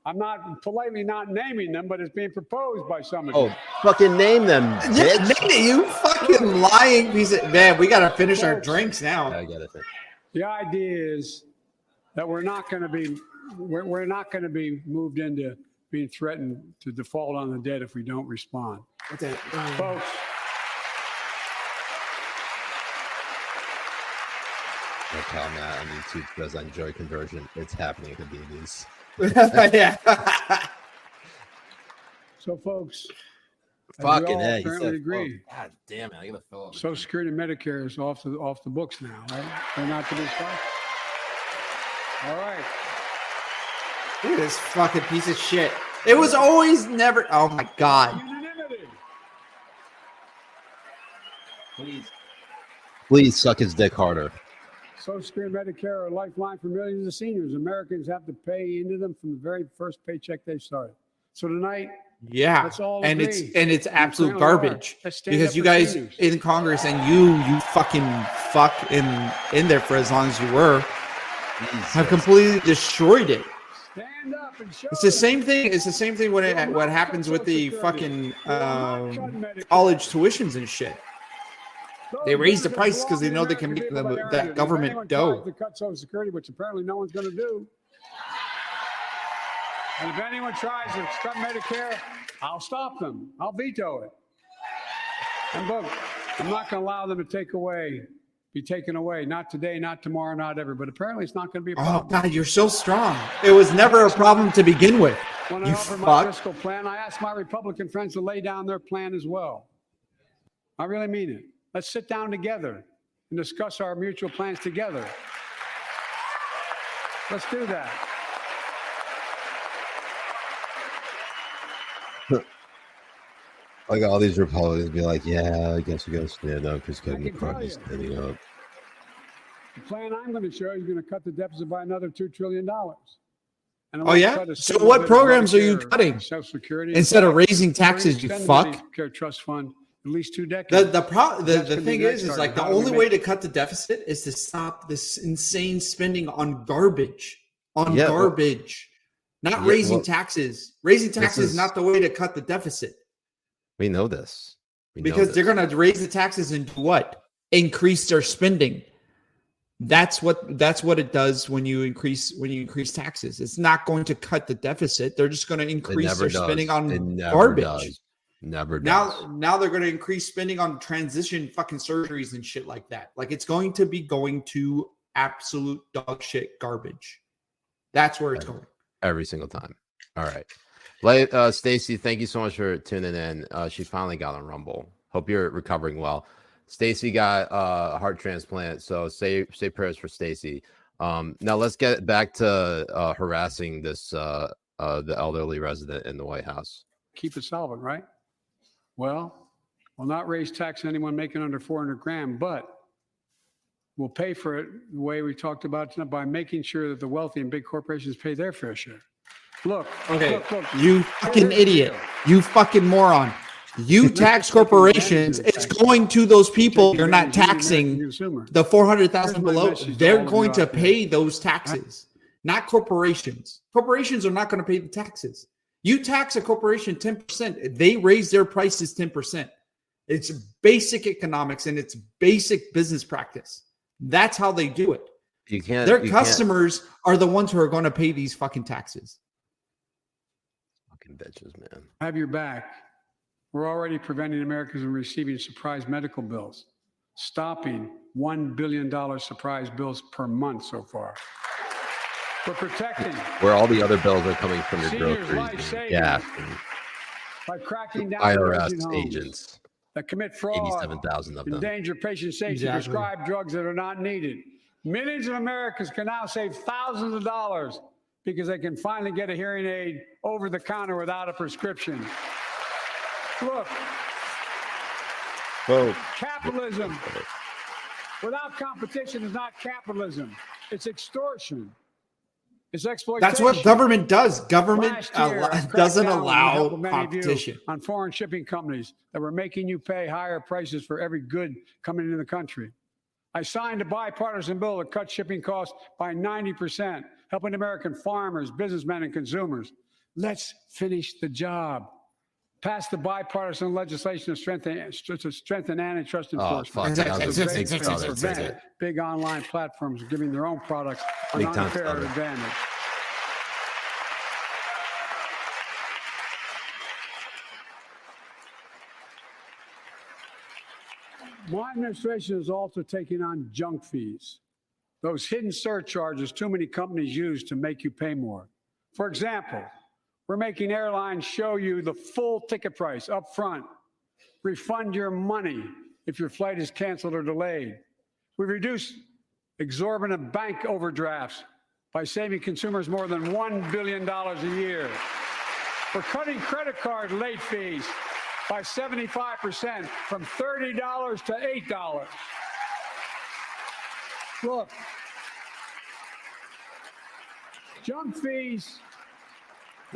I'm not politely not naming them, but it's being proposed by some of you. Oh, fucking name them, Yeah, bitch. you fucking lying piece of man. We got to finish our drinks now. I get it. The idea is that we're not going to be moved into being threatened to default on the debt if we don't respond. Folks, I tell Matt on YouTube because I enjoy conversion. It's happening at the BBs. Yeah. So, folks, Fucking hey, apparently agree. Oh, God damn it! I gotta fill up. Social Security and Medicare is off the books now, right? They're not to be stopped. All right. Look at this fucking piece of shit. It was always never. Oh my God. Unanimity. Please suck his dick harder. Social Security and Medicare are a lifeline for millions of seniors. Americans have to pay into them from the very first paycheck they started. So tonight, Yeah, let's all and agree. it's absolute Let's garbage stand because up you for guys seniors. in Congress and you fucking fuck in there for as long as you were have completely destroyed it. Stand up and show It's the them. same thing. It's the same thing when what happens with the fucking college tuitions and shit. They raise the price because they know they can make that government dough. To cut Social Security, which apparently no one's going to do. And if anyone tries to cut Medicare, I'll stop them. I'll veto it. And look, I'm not going to allow them to be taken away. Not today, not tomorrow, not ever. But apparently it's not going to be a problem. Oh God, you're so strong. It was never a problem to begin with. When I You offer my fuck. fiscal plan, I ask my Republican friends to lay down their plan as well. I really mean it. Let's sit down together and discuss our mutual plans together. Let's do that. Like all these Republicans be like, yeah, I guess we gotta stand up because Kevin I can tell McCarthy's you. standing up. plan I'm going to show you is going to cut the deficit by another $2 trillion. And Oh, yeah? So what programs are you cutting? Social Security. Instead of raising taxes, you fuck. Care trust fund at least 2 decades. The thing is like the only way to cut the deficit is to stop this insane spending on garbage. Not raising taxes. Raising taxes is not the way to cut the deficit. We know this. Because they're going to raise the taxes and what? Increase their spending. That's what it does when you increase taxes. It's not going to cut the deficit. They're just going to increase their spending on garbage. Never does. Now they're going to increase spending on transition fucking surgeries and shit like that. Like it's going to absolute dog shit garbage. That's where it's going. Every single time. All right. Stacy, thank you so much for tuning in. She finally got on Rumble. Hope you're recovering well. Stacy got a heart transplant, so say prayers for Stacy. Now let's get back to harassing this the elderly resident in the White House. Keep it solvent, right? Well, we'll not raise tax on anyone making under 400 grand, but we'll pay for it the way we talked about tonight by making sure that the wealthy and big corporations pay their fair share. Look, you fucking idiot. You fucking moron. You tax corporations. It's going to those people you're not taxing, the 400,000 below. They're going to pay those taxes, not corporations. Corporations are not going to pay the taxes. You tax a corporation 10%. They raise their prices 10%. It's basic economics and it's basic business practice. That's how they do it. Their customers are the ones who are going to pay these fucking taxes. Fucking bitches, man. Have your back. We're already preventing Americans from receiving surprise medical bills, stopping $1 billion surprise bills per month so far. We're protecting where all the other bills are coming from your groceries, and gas, by cracking down IRS agents that commit fraud, 87,000 of them, endanger patient safety, prescribe drugs that are not needed. Millions of Americans can now save thousands of dollars because they can finally get a hearing aid over the counter without a prescription. Look, capitalism without competition is not capitalism. It's extortion. It's exploitation. That's what government does. Government doesn't allow competition. On foreign shipping companies that were making you pay higher prices for every good coming into the country. I signed a bipartisan bill to cut shipping costs by 90%, helping American farmers, businessmen, and consumers. Let's finish the job. Pass the bipartisan legislation to strengthen antitrust enforcement. Prevent big online platforms giving their own products an unfair advantage. My administration is also taking on junk fees, those hidden surcharges too many companies use to make you pay more. For example, we're making airlines show you the full ticket price up front, refund your money if your flight is canceled or delayed. We reduced exorbitant bank overdrafts by saving consumers more than $1 billion a year. We're cutting credit card late fees by 75% from $30 to $8. Look, junk fees.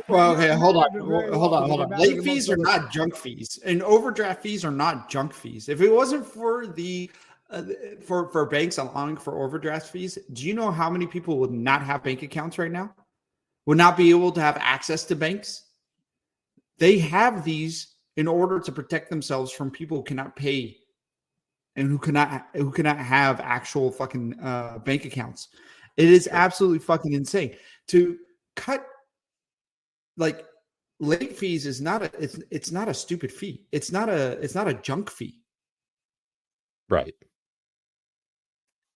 Well, okay, hold on. Late fees are not junk fees, and overdraft fees are not junk fees. If it wasn't for the for banks allowing for overdraft fees, do you know how many people would not have bank accounts right now? Would not be able to have access to banks? They have these in order to protect themselves from people who cannot pay and who cannot have actual fucking bank accounts. It is absolutely fucking insane to cut. Like late fees is not it's not a stupid fee. It's not a junk fee. Right.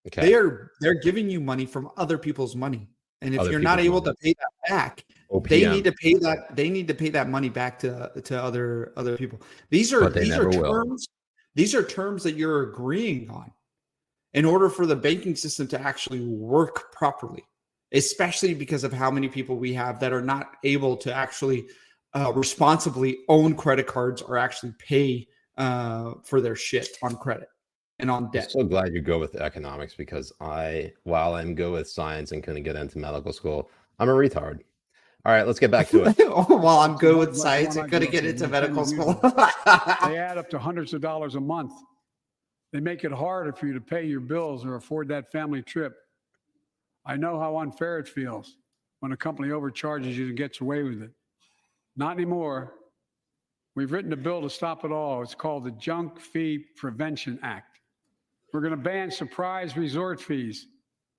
Okay. They're giving you money from other people's money. And if you're not able to pay that back, they need to pay that money back to other people. These are terms that you're agreeing on in order for the banking system to actually work properly. Especially because of how many people we have that are not able to actually responsibly own credit cards or actually pay for their shit on credit. and on I'm debt. so glad you go with economics because while I'm good with science and couldn't get into medical school, I'm a retard. All right, let's get back to it. While I'm good with Like the science one and I couldn't grew get up in, into you medical can't school. They add up to hundreds of dollars a month. They make it harder for you to pay your bills or afford that family trip. I know how unfair it feels when a company overcharges you and gets away with it. Not anymore. We've written a bill to stop it all. It's called the Junk Fee Prevention Act. We're going to ban surprise resort fees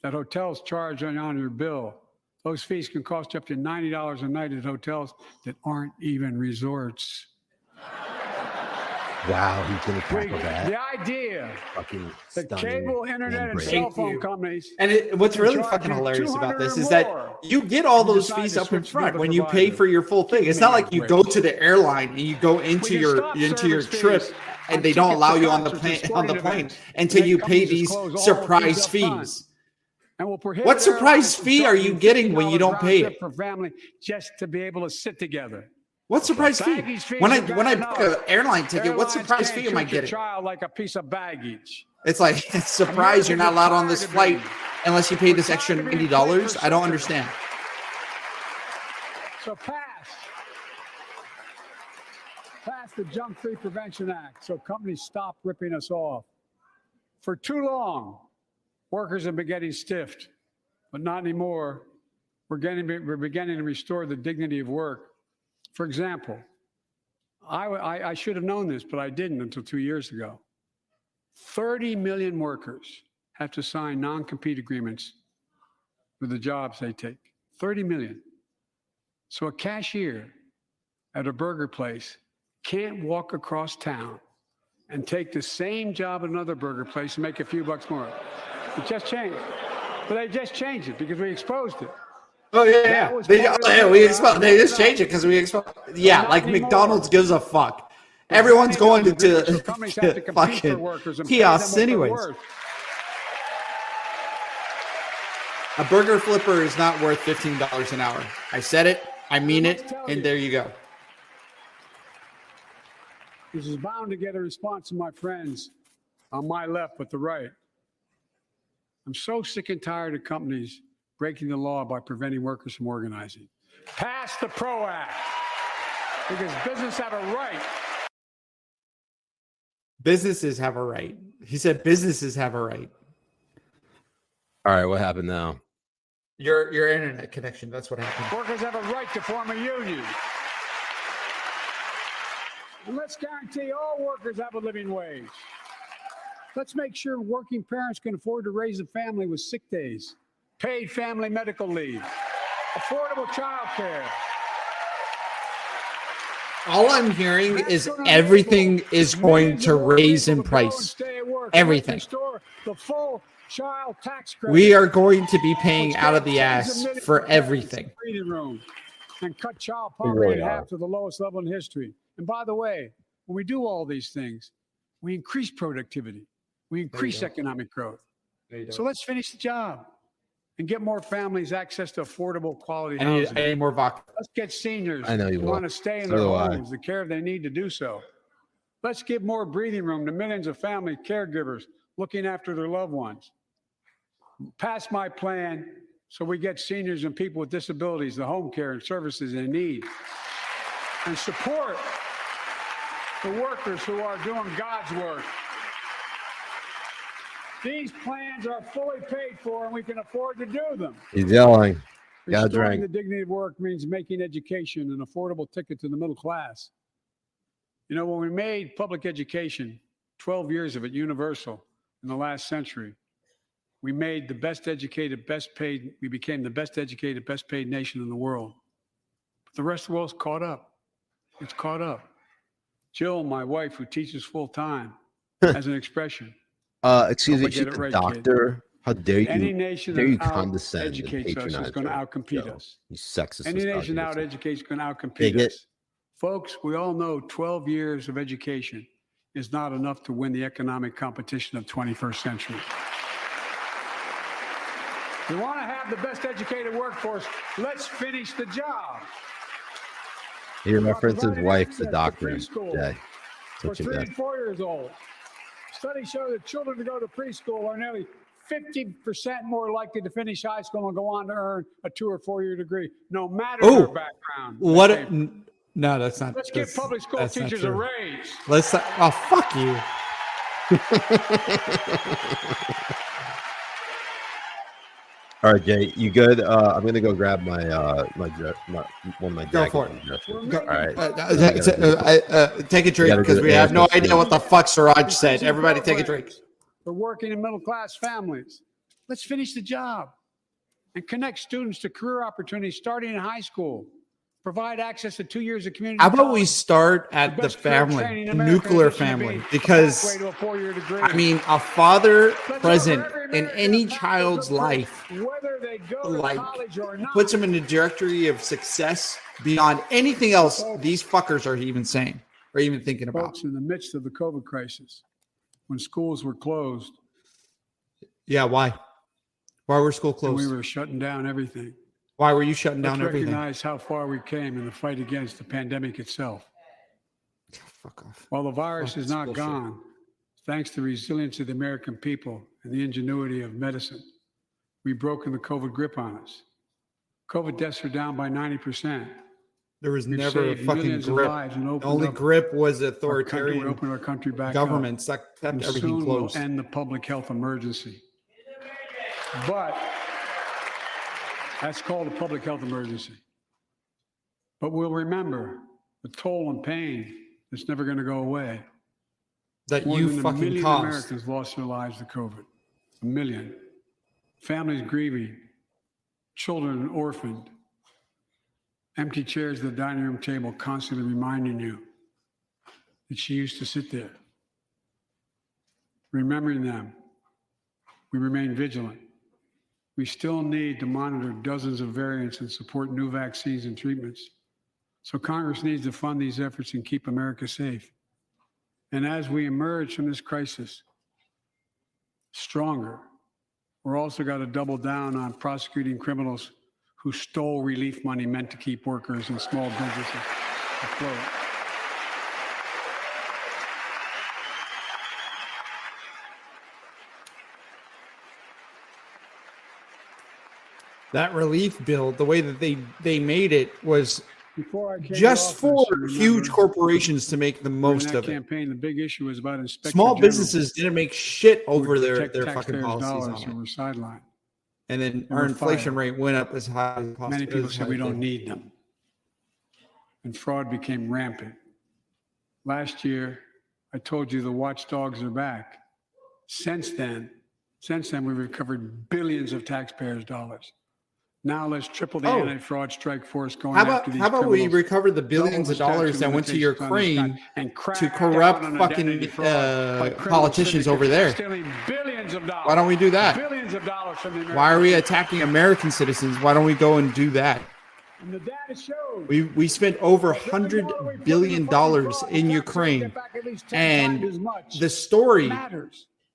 that hotels charge on your bill. Those fees can cost you up to $90 a night at hotels that aren't even resorts. Wow, he's gonna tackle that. The idea Fucking that stunning cable, internet, and brave. cell phone companies. And what's really charge fucking you hilarious about 200 this or is that more. you get all You those decide fees to up in switch to front another when you pay provider. for your full thing. It's not like you go to the airline and you go into can your stop service trip fees and on they don't tickets allow to you on the concerts and plane sporting events, until and you then pay companies these close all surprise fees up front. fees. And we'll prohibit What surprise airlines from fee are you charging getting when you $50 don't pay round it? trip for family just to be able to sit together. What surprise fee? Baggage fees When I are book bad an airline ticket, what Airlines surprise can't fee am I treat your getting? child like a piece of baggage. It's like surprise you're not allowed on this flight unless you pay this We're extra tired of being played $90. for I don't suckers. understand. So pass the Junk Fee Prevention Act so companies stop ripping us off. For too long, workers have been getting stiffed, but not anymore. We're beginning to restore the dignity of work. For example, I should have known this, but I didn't until 2 years ago. 30 million workers have to sign non-compete agreements with the jobs they take. 30 million. So a cashier at a burger place can't walk across town and take the same job at another burger place and make a few bucks more. It just changed. But they just changed it because we exposed it. Oh yeah, they just changed it because we exposed. Yeah, like McDonald's gives a fuck. Everyone's going to fucking kiosks anyways. A burger flipper is not worth $15 an hour. I said it, I mean it, and there you go. This is bound to get a response from my friends on my left but the right. I'm so sick and tired of companies breaking the law by preventing workers from organizing. Pass the PRO Act because businesses have a right. Businesses have a right. He said businesses have a right. All right, what happened now? Your internet connection, that's what happened. Workers have a right to form a union. And let's guarantee all workers have a living wage. Let's make sure working parents can afford to raise a family with sick days, paid family medical leave, affordable child care. All I'm hearing is everything is going to raise in price. Everything. The full child tax credit. We are going to be paying out of the ass for everything. And cut child poverty in half to the lowest level in history. And by the way, when we do all these things, we increase productivity. We increase economic growth. So let's finish the job and get more families access to affordable quality housing. I need more vodka. Let's get seniors I know you who will. want to stay in their homes, the care they need to do so. Let's give more breathing room to millions of family caregivers looking after their loved ones. Pass my plan so we get seniors and people with disabilities the home care and services they need. And support the workers who are doing God's work. These plans are fully paid for and we can afford to do them. He's yelling. Got a Restoring drink. the dignity of work means making education an affordable ticket to the middle class. You know, when we made public education, 12 years of it universal in the last century, we made the best educated, best paid, we became the best educated, best paid nation in the world. But the rest of the world's caught up. It's caught up. Jill, my wife, who teaches full time, has an expression. Excuse me, she's a doctor. How dare you? Any nation dare you that condescend and educates us patronize is going to her, outcompete Joe. us. You sexist. Any nation misogynist. out educates is going to outcompete Bigot. us. Folks, we all know 12 years of education is not enough to win the economic competition of 21st century. We want to have the best educated workforce. Let's finish the job. He referenced his wife, the doctor, Jay. For 3 and 4 years old. Studies show that children who go to preschool are nearly 50% more likely to finish high school and go on to earn a 2 or 4 year degree, no matter their background. What? No, that's not. Let's give public school teachers a raise. Let's. Oh, fuck you. All right, Jay, you good? I'm gonna go grab my one of my Go for jackets. Go. All right. Take a drink because we have no idea what the fuck Siraj said. Everybody take a drink. For working in middle-class families. Let's finish the job and connect students to career opportunities starting in high school. Provide access to 2 years of community. How about we college. start at the family, nuclear family? Because, I mean, a father present in any child's life, whether they go to like, college or not, puts them in a directory of success beyond anything else these fuckers are even saying or even thinking about. Folks, in the midst of the COVID crisis, when schools were closed. Yeah, why? Why were schools And closed? we were shutting down everything. Why were you shutting Let's down everything? recognize how far we came in the fight against the pandemic itself. Fuck off. While the virus Fuck, is that's not bullshit. gone, thanks to the resilience of the American people and the ingenuity of medicine, we've broken the COVID grip on us. COVID deaths are down by 90%. There was We've never a saved fucking millions of grip. lives and The opened only up grip was our country. We authoritarian opened our country back governments that up. kept And everything soon closed. we'll end the public health emergency. But that's called a public health emergency. But we'll remember the toll and pain that's never going to go away. That More you than a fucking million caused. Americans lost their lives to COVID. 1 million. Families grieving. Children orphaned. Empty chairs at the dining room table constantly reminding you that she used to sit there. Remembering them, we remain vigilant. We still need to monitor dozens of variants and support new vaccines and treatments. So Congress needs to fund these efforts and keep America safe. And as we emerge from this crisis stronger, we're also got to double down on prosecuting criminals who stole relief money meant to keep workers and small businesses afloat. That relief bill, the way that they made it was Before I came to just for office, remember, huge corporations to make the during most that of it. campaign, the big issue was about Inspector Small General, businesses didn't make shit who would over their protect fucking taxpayers' policies dollars on who it. were sidelined. And then They our were inflation fired. rate went up as high as possible. Many people said we don't need them. And fraud became rampant. Last year, I told you the watchdogs are back. Since then, we've recovered billions of taxpayers' dollars. Now let's triple the anti-fraud strike force going after these How about we criminals. recover the billions of Double the dollars that went to statute of limitations Ukraine and crack to down corrupt on fucking identity fraud by criminal politicians over syndicates there? stealing billions of dollars. Why don't we do that? Billions of dollars from the American Why are we people. attacking American citizens? Why don't we go and do that? And the data shows We spent over $100 billion in Ukraine, and the story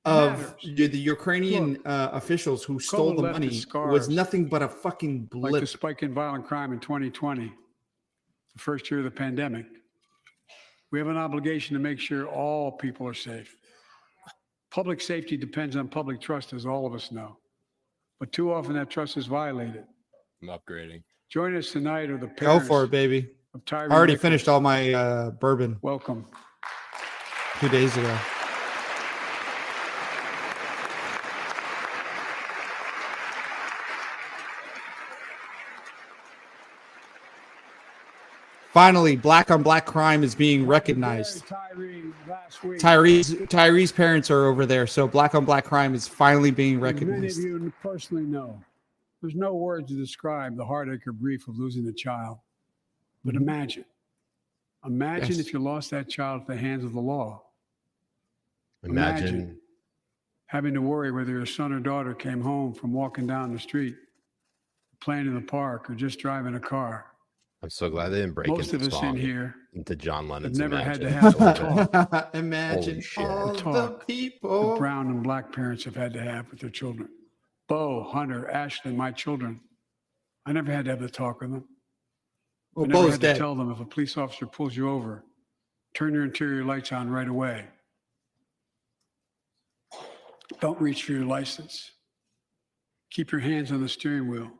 of the Ukrainian officials who stole the left money his scars, was nothing but a fucking like the blip. spike in violent crime in 2020, the first year of the pandemic. We have an obligation to make sure all people are safe. Public safety depends on public trust, as all of us know. But too often that trust is violated. I'm upgrading. Join us tonight are the Go parents for it, baby. of Tyree I already Nichols. finished all my bourbon Welcome. 2 days ago. Finally, black on black crime is being recognized. Tyree last week. Tyree's parents are over there, so black on black crime is finally being As many of recognized. you personally know, there's no words to describe the heartache or grief of losing a child. But imagine Yes. if you lost that child at the hands of the law. Imagine Having to worry whether your son or daughter came home from walking down the street, playing in the park, or just driving a car. I'm so glad they didn't break Most into of us song in here into John Lennon's have never had to Imagine. have the talk Imagine Holy shit. all the Talk. people. that brown and black parents have had to have with their children. Bo, Hunter, Ashley, my children. I never had to have the talk with them. Well, I never Bo's had to dead. tell them if a police officer pulls you over, turn your interior lights on right away. Don't reach for your license. Keep your hands on the steering wheel.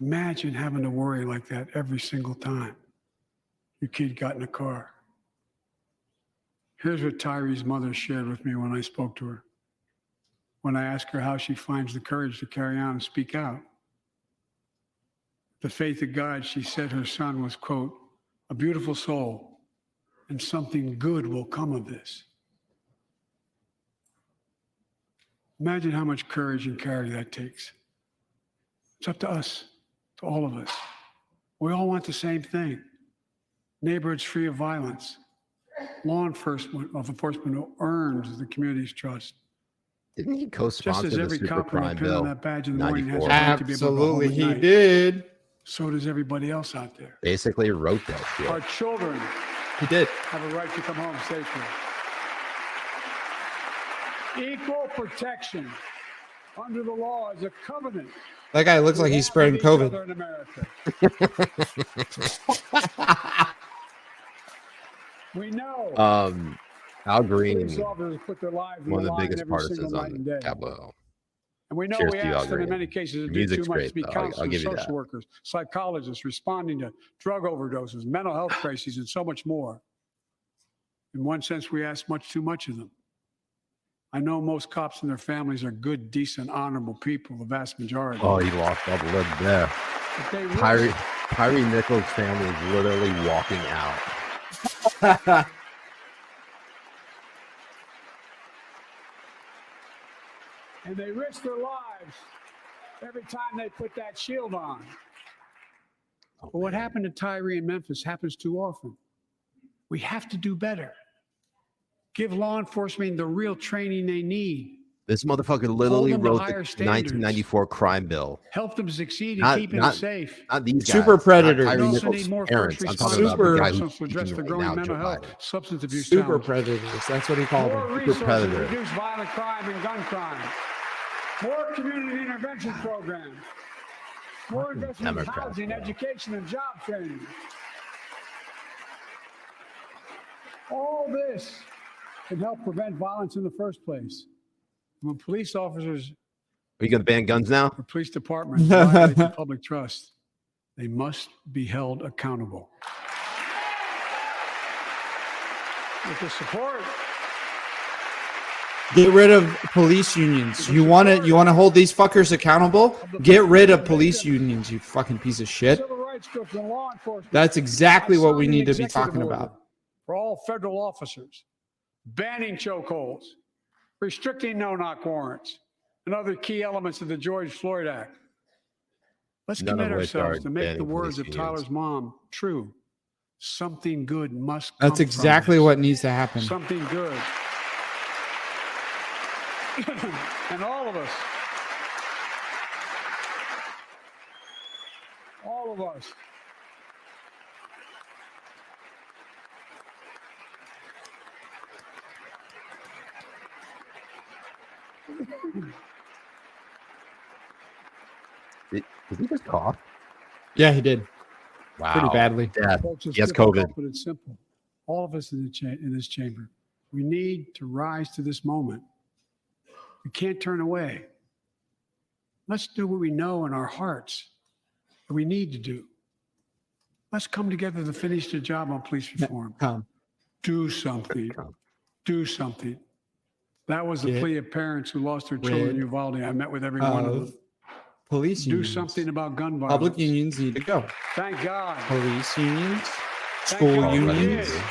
Imagine having to worry like that every single time your kid got in a car. Here's what Tyree's mother shared with me when I spoke to her. When I asked her how she finds the courage to carry on and speak out. The faith of God, she said her son was, quote, a beautiful soul, and something good will come of this. Imagine how much courage and character that takes. It's up to us, to all of us. We all want the same thing. Neighborhoods free of violence. Law enforcement who earns the community's trust. Didn't he Just co-sponsor as the every super cop when they crime put on bill? that badge in the morning has a 94. right to be able to go home Absolutely, at he night, did. so does everybody else out there. Basically wrote that shit. Our children He did. have a right to come home safely. Equal protection under the law is a covenant. That guy looks like he's spreading COVID. In America. We know Al Green, police officers put their lives on one of the the line biggest every single partisans night and on day. Capitol Hill. And we know Cheers we to you, ask Al them in Green. many cases to Your do music's too much great, to be though. I'll counselors, give you social that. workers, psychologists, responding to drug overdoses, mental health crises, and so much more. In one sense, we ask much too much of them. I know most cops and their families are good, decent, honorable people, the vast majority. Oh, he lost all the lid there. But they Tyree Nichols' family is literally walking out. and they risk their lives every time they put that shield on. But what happened to Tyree in Memphis happens too often. We have to do better. Give law enforcement the real training they need. This motherfucker literally them to wrote the higher standards. 1994 crime bill. Help them succeed in keeping them safe. Not these guys. Super predators. Not We Tyree also Nichols' need more parents. first I'm talking about the responders guy and who's to address speaking the right growing now, mental Joe health, Biden. substance abuse Super challenges. predators. That's what he called More them. resources to predator. reduce violent crime and gun crime. More community intervention programs. More investment in Democrats, housing, bro. education, and job training. All this can help prevent violence in the first place. When police officers Are you going to ban guns now? or police departments violate the public trust, they must be held accountable. With the support, Get rid of police unions. You want to hold these fuckers accountable? Get rid of police unions, you fucking piece of shit. civil rights groups and law enforcement. That's exactly what we signed an need to be executive talking order about. For all federal officers, banning chokeholds, restricting no-knock warrants, and other key elements of the George Floyd Act. Let's None commit of which ourselves are to make the banning words police of unions. Tyler's mom true. Something good must come That's exactly from what needs to happen. this. Something good. And all of us, Did he just cough? Yeah, he did. Wow. Pretty badly. Yeah. folks, it's He has difficult, COVID. but it's simple. All of us in this chamber, we need to rise to this moment. We can't turn away. Let's do what we know in our hearts that we need to do. Let's come together to finish the job on police reform. Come. Do something. Do something. That was the Get plea of parents who lost their children in rid Uvalde. I met with every one of them. Police Do unions. something about gun violence. Public unions need to go. Thank God. Police unions, Thank school God. unions, Yes.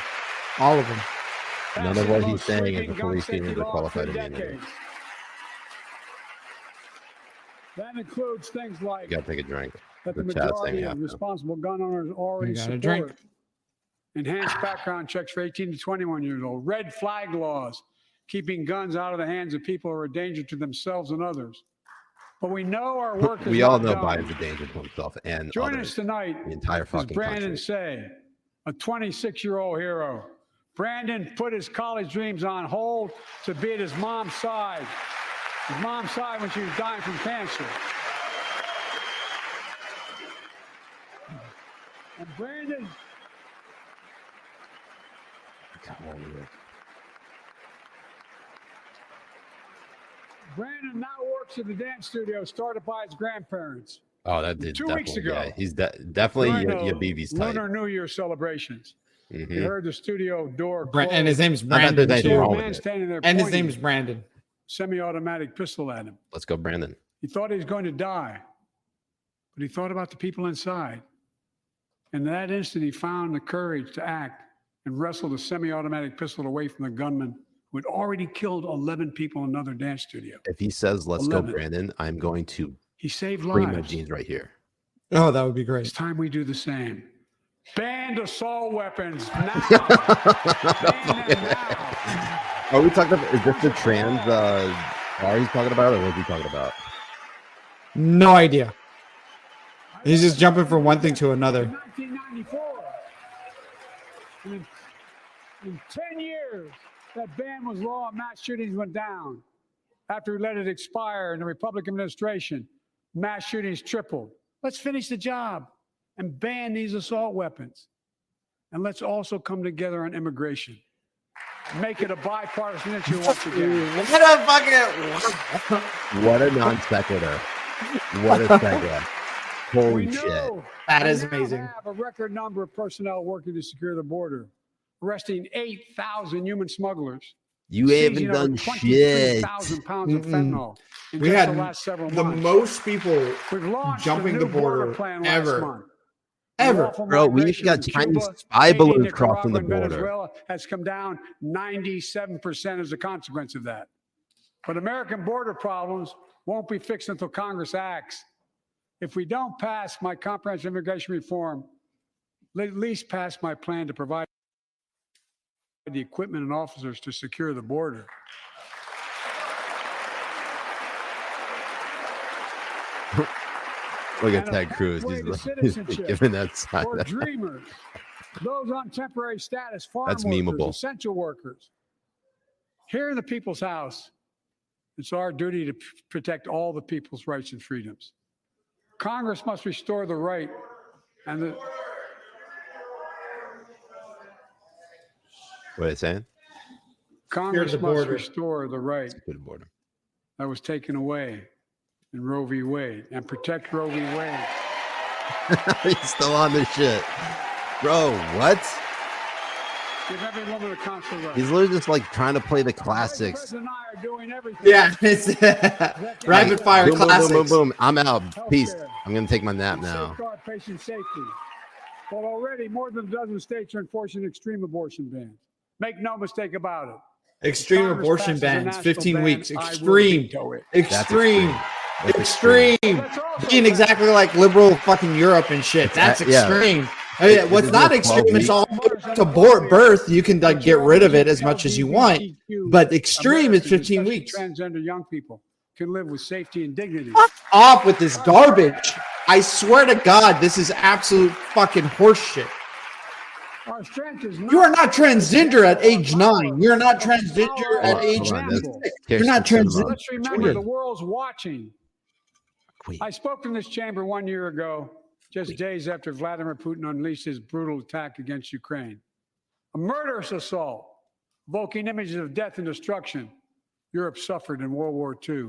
all of them. None of what he's saying is the police unions are qualified immunity. decades. That includes things like You got to take a drink. that the The Chad's saying majority you of have to. responsible gun owners already You gotta support. drink. Enhanced background checks for 18 to 21 years old. Red flag laws, keeping guns out of the hands of people who are a danger to themselves and others. But we know our work is We all not know done. Biden's a danger to himself and Join others. us tonight The entire is fucking Brandon country. Say, a 26-year-old hero. Brandon put his college dreams on hold to be at his mom's side. His mom's side when she was dying from cancer. And Brandon, Brandon now works at the dance studio started by his grandparents. Oh, that did 2 weeks definitely. ago. Yeah, he's definitely During the Yabibi's type. Lunar New Year celebrations. Mhm. You heard the studio door And his name's I bet Brandon. there's Saw anything a wrong man with it. standing there And his pointing name's Brandon. semi-automatic pistol at him. Let's go, Brandon. He thought he was going to die, but he thought about the people inside. And in that instant, he found the courage to act and wrestled a semi-automatic pistol away from the gunman who had already killed 11 people in another dance studio. If he says, "Let's 11. go, Brandon," I'm going to He saved bring my lives. jeans right here. Oh, that would be It's great. time we do the same. Ban assault weapons now. Ban them now. Are we talking about? Is this the trans bar he's talking about, or what is he talking about? No idea. He's just jumping from one thing to another. 1994. In 10 years, that ban was law and mass shootings went down. After we let it expire in the Republican administration, mass shootings tripled. Let's finish the job and ban these assault weapons. And let's also come together on immigration. Make it a bipartisan issue once again. What a fucking. What a non sequitur! What a segue! Holy We shit! know That we is now amazing. have a record number of personnel working to secure the border, arresting 8,000 human smugglers. You seizing haven't over done 23,000 shit. pounds of fentanyl in We just had the last several the months. most people We've launched jumping a the new border plan ever. last month. Ever. Lawful Bro, we migration got from Chinese Cuba, spy Haiti, balloons Nicaragua, crossing the and border. Venezuela has come down 97% as a consequence of that. But American border problems won't be fixed until Congress acts. If we don't pass my comprehensive immigration reform, at least pass my plan to provide the equipment and officers to secure the border. Look at And a Ted Cruz. pathway He's to like, citizenship giving that side. For dreamers, those on temporary status, farm That's workers, memeable. essential workers. Here in the People's House, it's our duty to protect all the people's rights and freedoms. Congress must restore the right and the What are they saying? Congress the must border. restore the right Good border. that was taken away in Roe v. Wade and protect Roe v. Wade. He's still on this shit, bro. What? Give every woman a consular right. He's literally just like trying to play the The classics. President and I are doing everything. Yeah, it's rapid fire Boom, boom, boom, classics. boom, boom. I'm out. Peace. Healthcare. I'm gonna take my nap to now. safeguard patient safety. Well, already more than a dozen states are enforcing extreme abortion bans. Make no mistake about it. Extreme Congress abortion passes a bans, national 15 ban, weeks. I will Extreme. veto it. Extreme. That's Extreme. Let's also Being exactly like liberal fucking Europe and shit. That's Yeah. extreme. I mean, what's This is not like 12 extreme is weeks. all to birth. You can like get rid of it as much as you want. But extreme is Americans, 15 especially weeks. Transgender young people can live with safety and dignity. Fuck off with this garbage. I swear to God, this is absolute fucking horseshit. Our strength is You are not transgender at age 9. You're not transgender at age Hold on, this- 6. Kirsten You're not said, transgender. Let's remember the world's watching. Wait. I spoke in this chamber 1 year ago, just days after Vladimir Putin unleashed his brutal attack against Ukraine. A murderous assault, evoking images of death and destruction Europe suffered in World War II.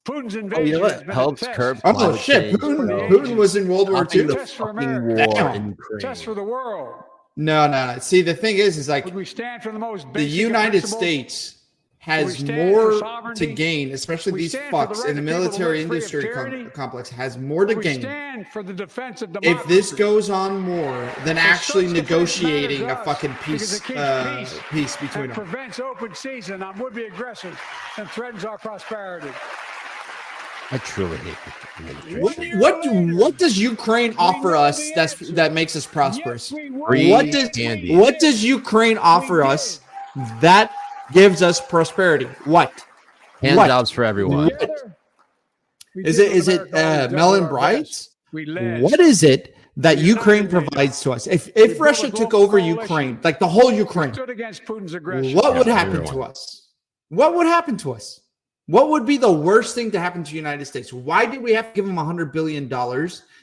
Putin's invasion has been helps a test. curb Oh climate shit! change, Putin, bro. Putin was in World War Stopping II. the Test for fucking America. war Damn. in Ukraine. Test for the world. No. See, the thing is like Would we stand for the most the basic of United principles? States We has stand more for to sovereignty. gain, especially We these stand for the fucks right in the of people to military live free of industry tyranny. complex has more to We gain. stand for the defense of If democracy. this goes on more than actually such defense negotiating matters a us fucking because peace, it keeps peace between and them. prevents open season on would-be aggressors and threatens our prosperity. I truly hate the administration. What does Ukraine offer know us the that's answer. that makes us prosperous? Yes, we will. Free candy. What does Ukraine offer did. us that gives us prosperity? What? Hand What? jobs for everyone. Together, we Is did it what is it America always does Melon at our Brights? best. We led. What is it that United Ukraine Nations. provides to us? If built Russia a took global over coalition. Ukraine, like the whole Ukraine, stood against Putin's aggression. what would Yeah, happen to everyone. us? What would happen to us? What would be the worst thing to happen to the United States? Why did we have to give them $100 billion,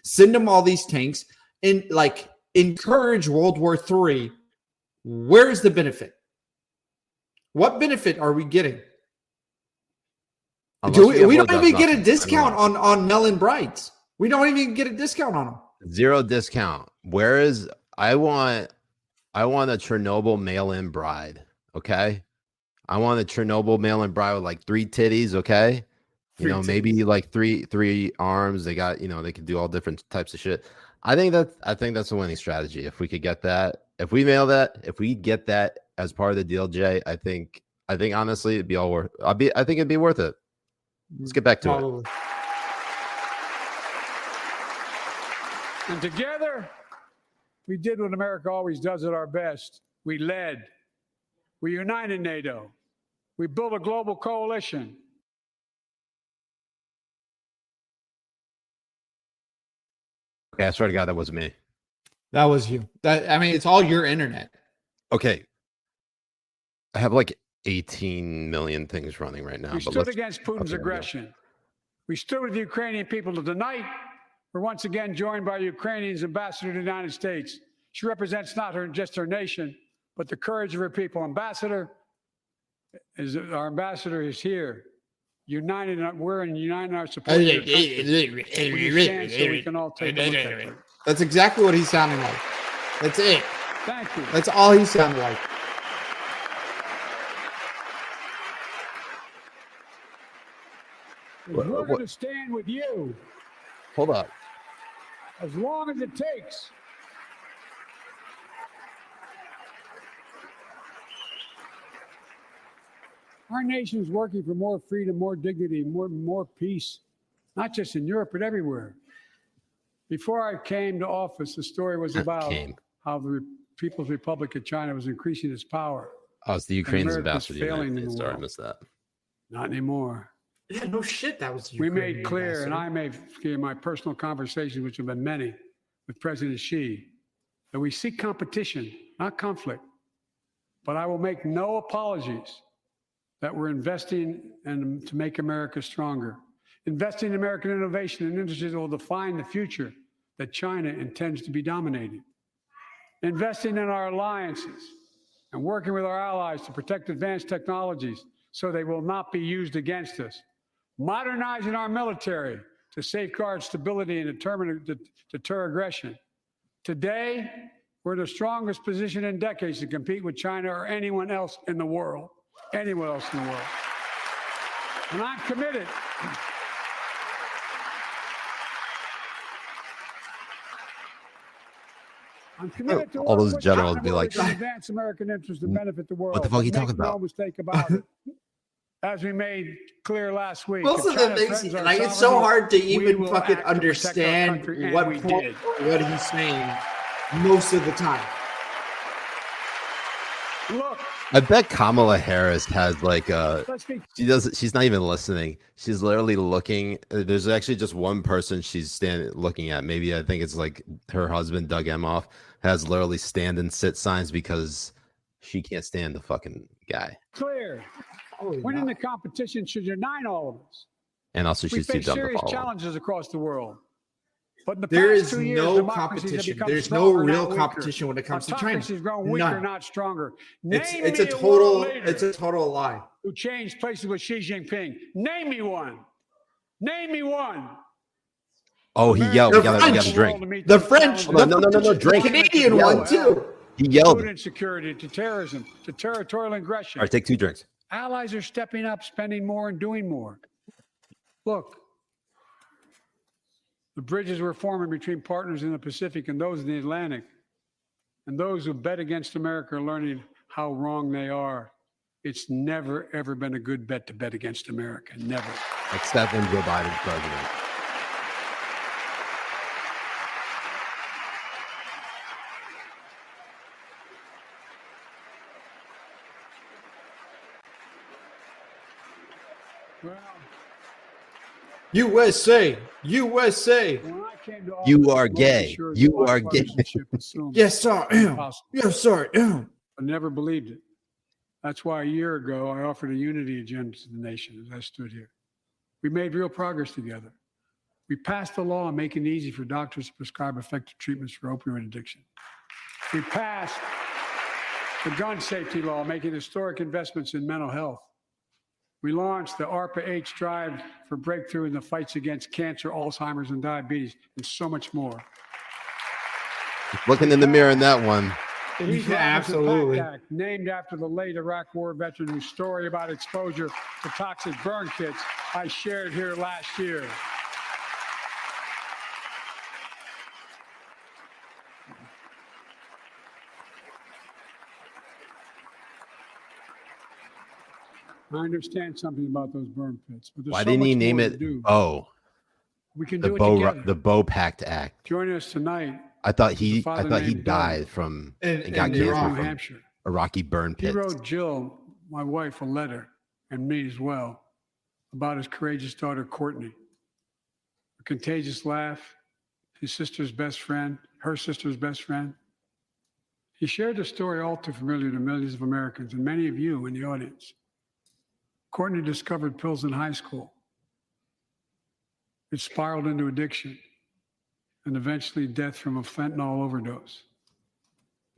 send them all these tanks, and like encourage World War III? Where's the benefit? What benefit are we getting? We don't even get a discount on Melon Brides. We don't even get a discount on them. 0 discount. I want a Chernobyl mail-in bride. Okay. I want a Chernobyl mail-in bride with like 3 titties. Okay. Maybe like three arms. They got, they can do all different types of shit. I think that's a winning strategy. If we could get that, if we get that as part of the deal, Jay, I think honestly it'd be all worth. I think it'd be worth it. Let's get back to it. And together, we did what America always does at our best. We led. We united NATO. We built a global coalition. Okay, I swear to God, that was me. That was you. It's all your internet. Okay. I have like 18 million things running right now. We stood against Putin's aggression. We stood with the Ukrainian people. Tonight, we're once again joined by Ukrainian's ambassador to the United States. She represents not just her nation, but the courage of her people. Our ambassador is here. We're uniting our support. We stand so we can all take a look at it. That's exactly what he's sounding like. That's it. Thank you. That's all he sounded like. We're going to stand with you. Hold up. As long as it takes. Our nation is working for more freedom, more dignity, more peace, not just in Europe, but everywhere. Before I came to office, the story was about how the People's Republic of China was increasing its power. Oh, it's the Ukraine's ambassador. Sorry, I missed that. Not anymore. Yeah, no shit. That was we made clear, and I made in my personal conversations, which have been many, with President Xi, that we seek competition, not conflict. But I will make no apologies that we're investing to make America stronger, investing in American innovation and industries that will define the future that China intends to be dominating, investing in our alliances and working with our allies to protect advanced technologies so they will not be used against us, modernizing our military to safeguard stability and deter aggression. Today, we're in the strongest position in decades to compete with China or anyone else in the world. Anyone else in the world. And I'm committed. I'm committed to all those generals be like, advance American interests to benefit the world. What the fuck are you talking about? No mistake about it. As we made clear last week. Most of them makes it, like, it's so hard to even fucking understand what he's saying most of the time. Look. I bet Kamala Harris has like she's not even listening. She's literally looking. There's actually just one person she's looking at. Maybe I think it's like her husband, Doug Emhoff, has literally stand and sit signs because she can't stand the fucking guy. Clear. Winning the competition should unite all of us. And also she's too dumb to follow. We face serious challenges across the world. But there is no competition. There's no real competition when it comes to China. Democracy's grown weaker, not stronger. It's a total lie. Who changed places with Xi Jinping? Name me one. Name me one. Oh, he yelled. We got to drink. The French. No, drink. The Canadian one too. He yelled. Food insecurity, to terrorism, to territorial aggression. All right, take 2 drinks. Allies are stepping up, spending more, and doing more. Look. The bridges we're forming between partners in the Pacific and those in the Atlantic, and those who bet against America are learning how wrong they are. It's never, ever been a good bet to bet against America. Never. Except when Joe Biden's president. Well, USA. You are gay. You are gay. Yes, sir. Yes, sir. I never believed it. That's why a year ago I offered a unity agenda to the nation as I stood here. We made real progress together. We passed a law making it easy for doctors to prescribe effective treatments for opioid addiction. We passed the gun safety law, making historic investments in mental health. We launched the ARPA-H drive for breakthrough in the fights against cancer, Alzheimer's, and diabetes, and so much more. Looking in the mirror in that one. The He's Yeah, absolutely. Act, named after the late Iraq War veteran whose story about exposure to toxic burn kits I shared here last year. I understand something about those burn pits. But Why didn't he name it Bo? We can The do it Bo, together. the Bo Pact Act. Joining us tonight. I thought he named died from and got in cancer New from Hampshire. Iraqi burn He pits. wrote Jill, my wife, a letter, and me as well, about his courageous daughter, Courtney. A contagious laugh, his sister's best friend, her sister's best friend. He shared a story all too familiar to millions of Americans and many of you in the audience. Courtney discovered pills in high school. It spiraled into addiction and eventually death from a fentanyl overdose.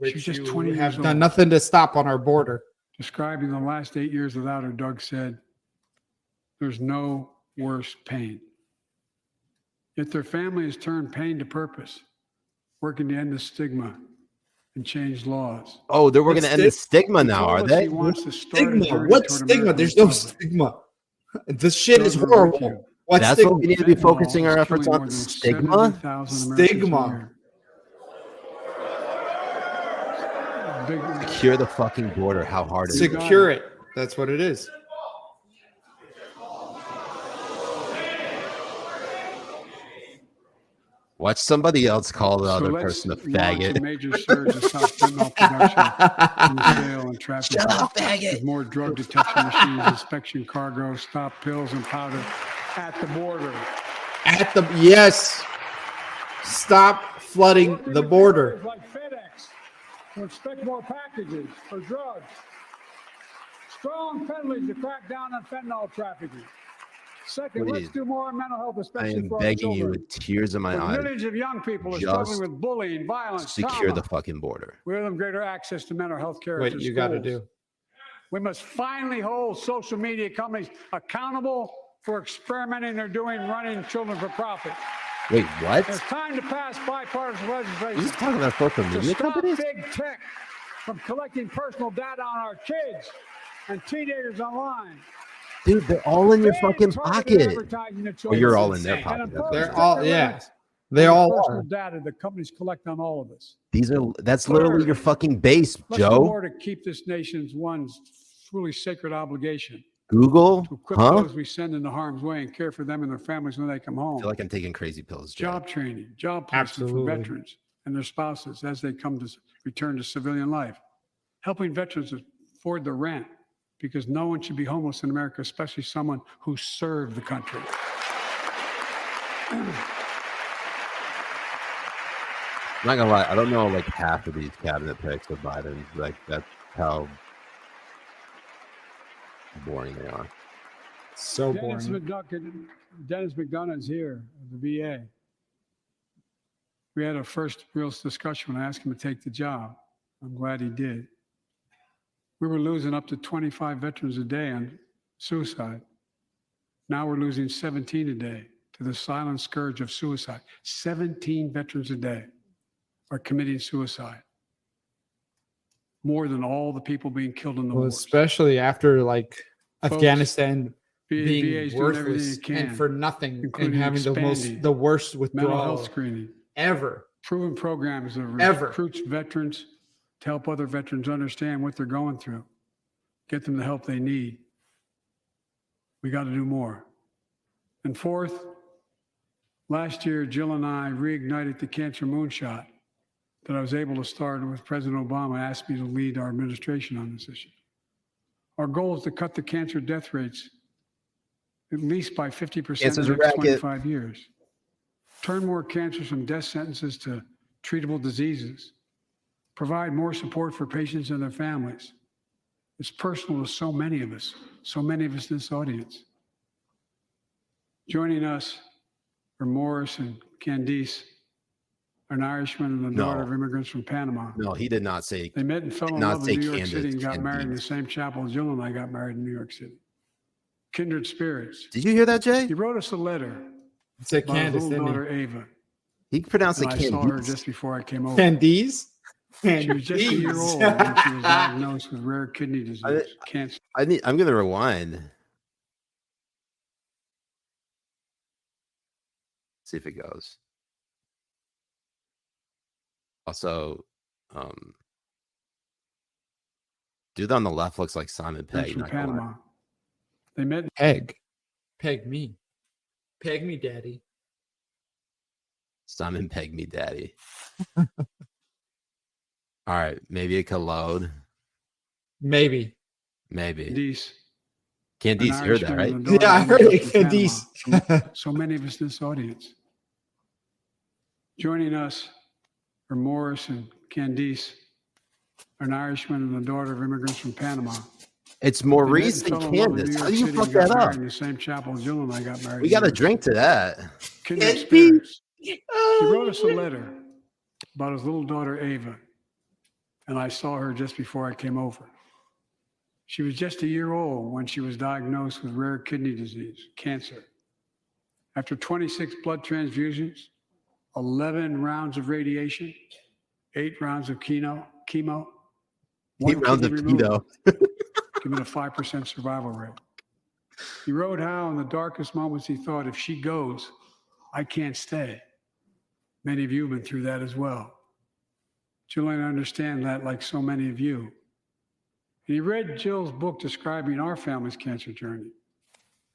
She was just 20 years have old. done nothing to stop on our border. Describing the last 8 years without her, Doug said, "There's no worse pain." Yet their family has turned pain to purpose, working to end the stigma and change laws. Oh, they're going to end the stigma now, are they? He wants to start a Stigma. journey What toward stigma? American There's no recovery. stigma. This shit is Those are with you. horrible. What That's stigma? what we need to be Fentanyl focusing our is efforts killing on. more than Stigma? 70,000 Americans a Stigma. year. Big- Secure the fucking border. How hard is it? Secure it. That's what it is. Watch somebody else call the So other let's person a launch a faggot. major surge of stop fentanyl production in sale and traffic. Shut up, faggot. With more drug detection machines, inspection cargo, stop pills and powder at the border. Yes. Stop flooding the border. Like FedEx to inspect more packages for drugs. Strong penalties to crack down on fentanyl trafficking. Second, let's do more on mental health, I especially am for our begging you children. with tears in my When eyes. millions of young people are Just struggling with bullying, violence, secure trauma. the fucking border. We give them greater access to mental health care. What you got to do? We must finally hold social media companies accountable for experimenting they're doing running children for profit. Wait, what? It's time to pass bipartisan Are legislation you talking about social to media stop companies? big tech from collecting personal data on our kids and teenagers online. Dude, they're all in your fucking Targeted pocket. advertising to Well, children. you're all in their And pocket. impose They're stricter all, yeah. limits They on the all personal are. data that companies collect on all of us. That's literally your fucking base, Let's do Joe. more to keep this nation's one truly sacred obligation. Google? To equip Huh? those we send into harm's way and care for them and their families when they come home. I feel like I'm taking crazy pills, Joe. Job training, job placement for Absolutely. veterans and their spouses as they come to return to civilian life. Helping veterans afford the rent, because no one should be homeless in America, especially someone who served the country. I'm not gonna lie, I don't know like half of these cabinet picks of Biden. Like that's how boring they are. So Dennis boring. McDonough's here at the VA. We had our first real discussion when I asked him to take the job. I'm glad he did. We were losing up to 25 veterans a day on suicide. Now we're losing 17 a day to the silent scourge of suicide. 17 veterans a day are committing suicide. More than all the people being killed in the Well, war. especially after like Folks, Afghanistan being VA's doing everything worthless it can, and for nothing and including having expanding the worst mental health withdrawal screening. ever. Proven programs that Ever. recruits veterans to help other veterans understand what they're going through, get them the help they need. We got to do more. And fourth, last year, Jill and I reignited the cancer moonshot that I was able to start with President Obama asked me to lead our administration on this issue. Our goal is to cut the cancer death rates at least by 50% in Cancer's the a next racket. 25 years. Turn more cancers from death sentences to treatable diseases. Provide more support for patients and their families. It's personal to so many of us in this audience. Joining us are Morris and Candice, an Irishman and the No. daughter of immigrants from Panama. No, he did not say. They met and fell in not love say in New York Candace, City and got married in the Candice. same chapel as Jill and I got married in New York City. kindred spirits. Did you hear that, Jay? He wrote us a letter It's a about his Candace, little didn't daughter, Ava. He pronounced And it I saw her Candice. just before I came over. Candice? She was just a year old when she was diagnosed with rare kidney disease, cancer. I'm going to rewind. See if it goes. Also, dude on the left looks like Simon He's Pegg. from not gonna lie. Panama. They met. Peg. Peg me. Peg me, daddy. Simon Pegg me, daddy. All right, maybe it could load. Maybe. Candice. Candice, you heard that, right? Yeah, I heard it, Candice. So many of us in this audience. Joining us are Morris and Candice, an Irishman and the daughter of immigrants from Panama. It's Maurice and Candace. How do you fuck that up? In the same chapel Jill and I got married. We got to drink to that. Kindred spirits. He wrote us a letter about his little daughter, Ava, and I saw her just before I came over. She was just a year old when she was diagnosed with rare kidney disease, cancer. After 26 blood transfusions, 11 rounds of radiation, 8 rounds of chemo, 8 rounds of keto. Given a 5% survival rate. He wrote how in the darkest moments he thought, if she goes, I can't stay. Many of you have been through that as well. Jill and I understand that like so many of you. And he read Jill's book describing our family's cancer journey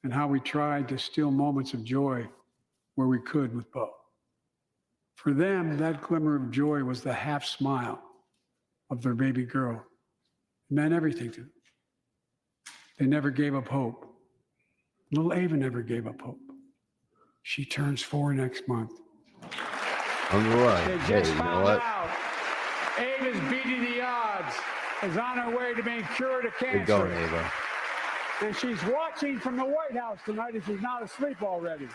and how we tried to steal moments of joy where we could with Bo. For them, that glimmer of joy was the half smile of their baby girl. It meant everything to them. They never gave up hope. Little Ava never gave up hope. She turns 4 next month. I'm right. They Hey, just you know found what? out Ava's beating the odds, is on her way to being cured of cancer. Good going, Ava. And she's watching from the White House tonight if she's not asleep already.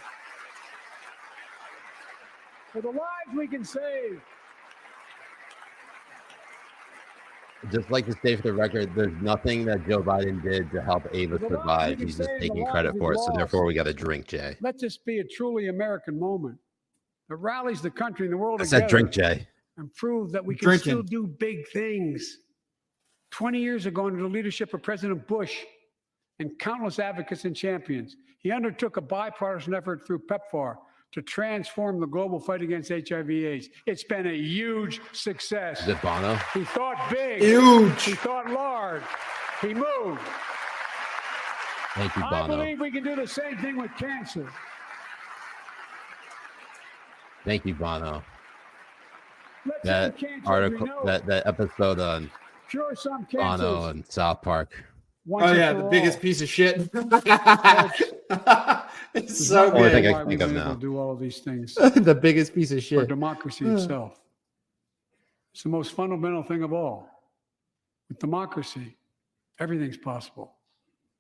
For the lives we can save. Just like to say for the record, there's nothing that Joe Biden did to help Ava survive. He's just taking credit for it. So therefore, we got to drink, Jay. Let this be a truly American moment that rallies the country and the world I together. said drink, Jay. And prove that we can still do big things. 20 years ago, under the leadership of President Bush and countless advocates and champions, he undertook a bipartisan effort through PEPFAR to transform the global fight against HIV/AIDS. It's been a huge success. Is it Bono? He thought big. Huge. He thought large. He moved. Thank you, I Bono. believe we can do the same thing with cancer. Thank you, Bono. Let's That end cancer as we article, know it. that episode on Cure some Bono cancers. and South Park. once Oh and yeah, for the all. biggest piece of shit. It's so Only thing good. I Why can we've think of been able now. to do all of these things. The biggest piece of For shit. democracy itself. It's the most fundamental thing of all. With democracy, everything's possible.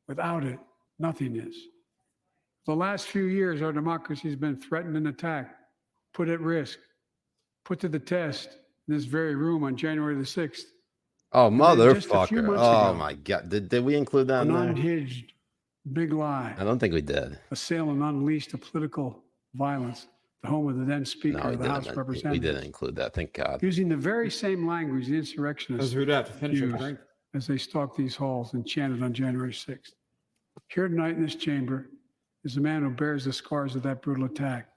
Without it, nothing is. The last few years, our democracy has been threatened and attacked, put at risk, put to the test in this very room on January the 6th. Oh, then just a few motherfucker. months Oh, ago, my God. Did we include that An in there? unhinged big lie. I don't think we did. Assailed and unleashed a political violence, the home of the then Speaker No, we of the House of didn't. We Representatives. didn't include that. Thank God. Using the very same language the insurrectionists Who'd have to finish your used drink? as they stalked these halls and chanted on January 6th. Here tonight in this chamber is a man who bears the scars of that brutal attack,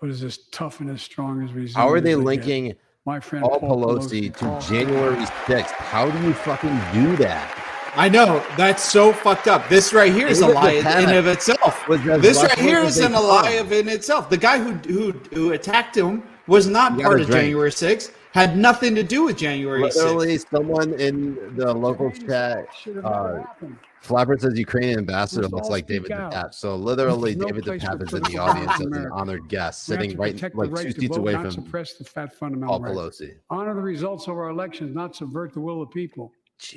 but is as tough and as strong as resilient. How are as they get. linking My friend Paul Pelosi Paul- to January 6th? How do you fucking do that? I know, that's so fucked up. This right here is a Look at lie the in panic. and of itself. Was as This right Russian here as is they a lie come. of in itself. The guy who attacked him was not You part gotta of drink. January 6th, had nothing to do with January 6th. Literally, someone in the local chat, Should have never happened. Flapper says Ukrainian ambassador Let's looks all like speak David out. DePape. So literally, There's no David place for DePape is in the political audience as violence in an America. honored guest, We have sitting to right protect like the right 2 to seats vote, away not from suppress the fat Paul fundamental right. Pelosi. Honor the results of our elections, not subvert the will of the people.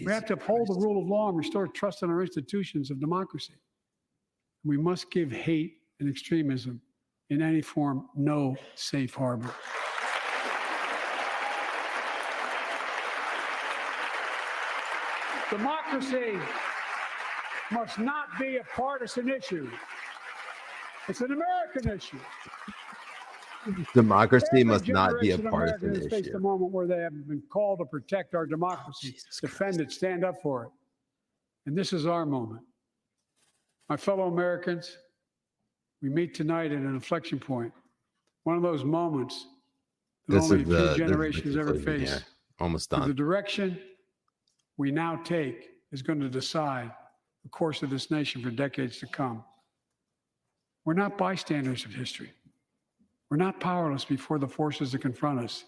We have to uphold the rule of law and restore trust in our institutions of democracy. We must give hate and extremism in any form no safe harbor. Democracy must not be a partisan issue. It's an American issue. Democracy must Every not be a generation of partisan Americans has faced issue. a moment where they have been called to protect our democracy, defend it, stand up for it. And this is our moment. My fellow Americans, we meet tonight at an inflection point. One of those moments that only a few generations ever face. Almost The done. direction we now take is going to decide the course of this nation for decades to come. We're not bystanders of history. We're not powerless before the forces that confront us.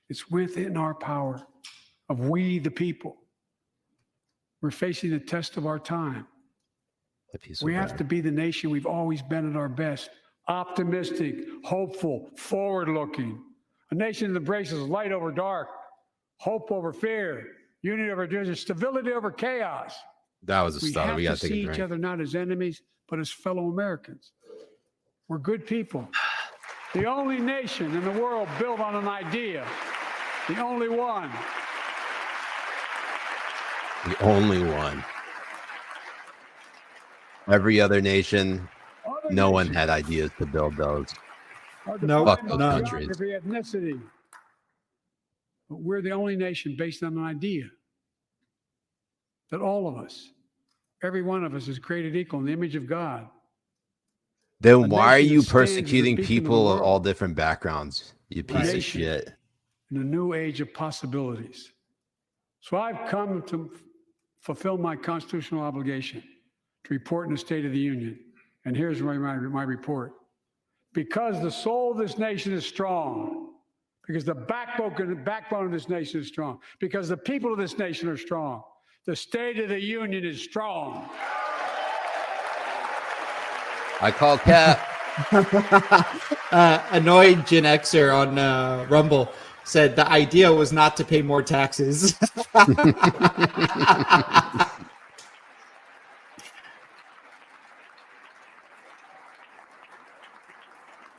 It's within our power of we, the people. We're facing the test of our time. We have to be the nation we've always been at our best. Optimistic, hopeful, forward-looking. A nation that embraces light over dark, hope over fear, unity over division, stability over chaos. That was a start. We got to see each other not as enemies, but as fellow Americans. We're good people. The only nation in the world built on an idea. The only one. The only one. Every other nation, no one had ideas to build those. No, countries. Ethnicity. But we're the only nation based on an idea that all of us, every one of us, is created equal in the image of God. Then why are you persecuting people of all different backgrounds, you piece of shit? In a new age of possibilities. So I've come to fulfill my constitutional obligation to report in the State of the Union. And here's my report. Because the soul of this nation is strong, because the backbone of this nation is strong, because the people of this nation are strong, the State of the Union is strong. I call Cap. Annoyed Gen Xer on Rumble said the idea was not to pay more taxes.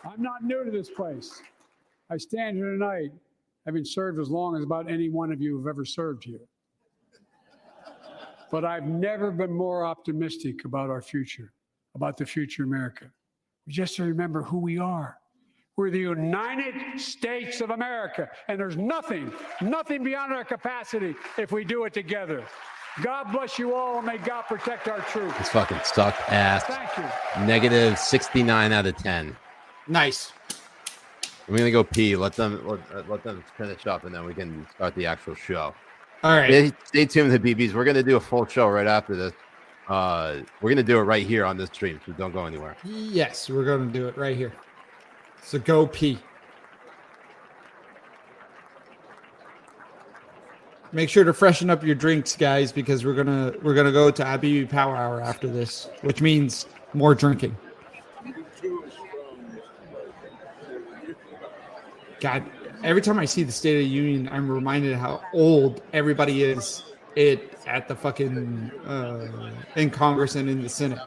I'm not new to this place. I stand here tonight having served as long as about any one of you have ever served here. But I've never been more optimistic about our future, about the future of America. We just remember who we are. We're the United States of America, and there's nothing beyond our capacity if we do it together. God bless you all, and may God protect our troops. This fucking sucked ass. Thank you. Negative 69 out of 10. Nice. I'm gonna go pee. Let them finish up, and then we can start the actual show. All right. Stay tuned, Habibis. We're gonna do a full show right after this. We're gonna do it right here on this stream, so don't go anywhere. Yes, we're gonna do it right here. So go pee. Make sure to freshen up your drinks, guys, because we're gonna go to Habibi Power Hour after this, which means more drinking. God, every time I see the State of the Union, I'm reminded how old everybody is at the fucking in Congress and in the Senate.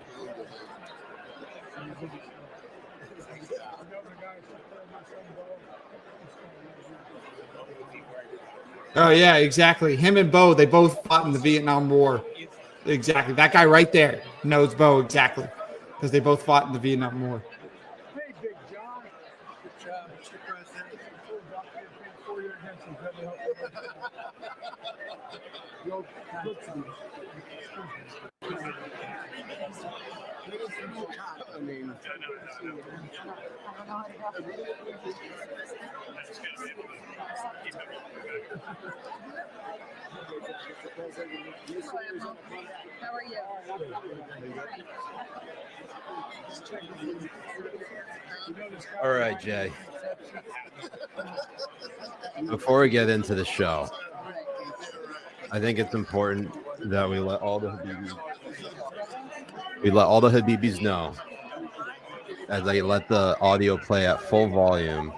Oh yeah, exactly. Him and Bo, they both fought in the Vietnam War. Exactly. That guy right there knows Bo exactly because they both fought in the Vietnam War. Hey, Big John. Good job, Mr. President. How are you? All right, Jay. Before we get into the show, I think it's important that we let all the Habibis know, as I let the audio play at full volume.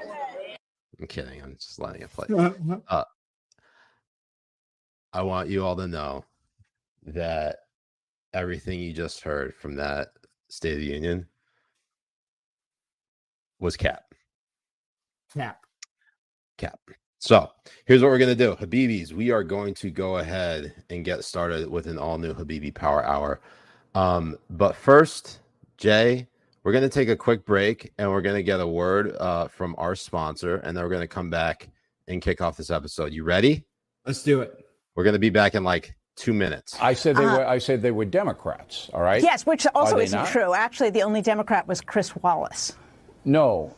I'm kidding. I'm just letting it play. I want you all to know that everything you just heard from that State of the Union was cap. So here's what we're going to do. Habibis, we are going to go ahead and get started with an all-new Habibi Power Hour. But first, Jay, we're going to take a quick break and we're going to get a word from our sponsor, and then we're going to come back and kick off this episode. You ready? Let's do it. We're going to be back in like 2 minutes. I said they were. I said they were Democrats. All right. Yes, which also isn't not? true. Actually, the only Democrat was Chris Wallace. No,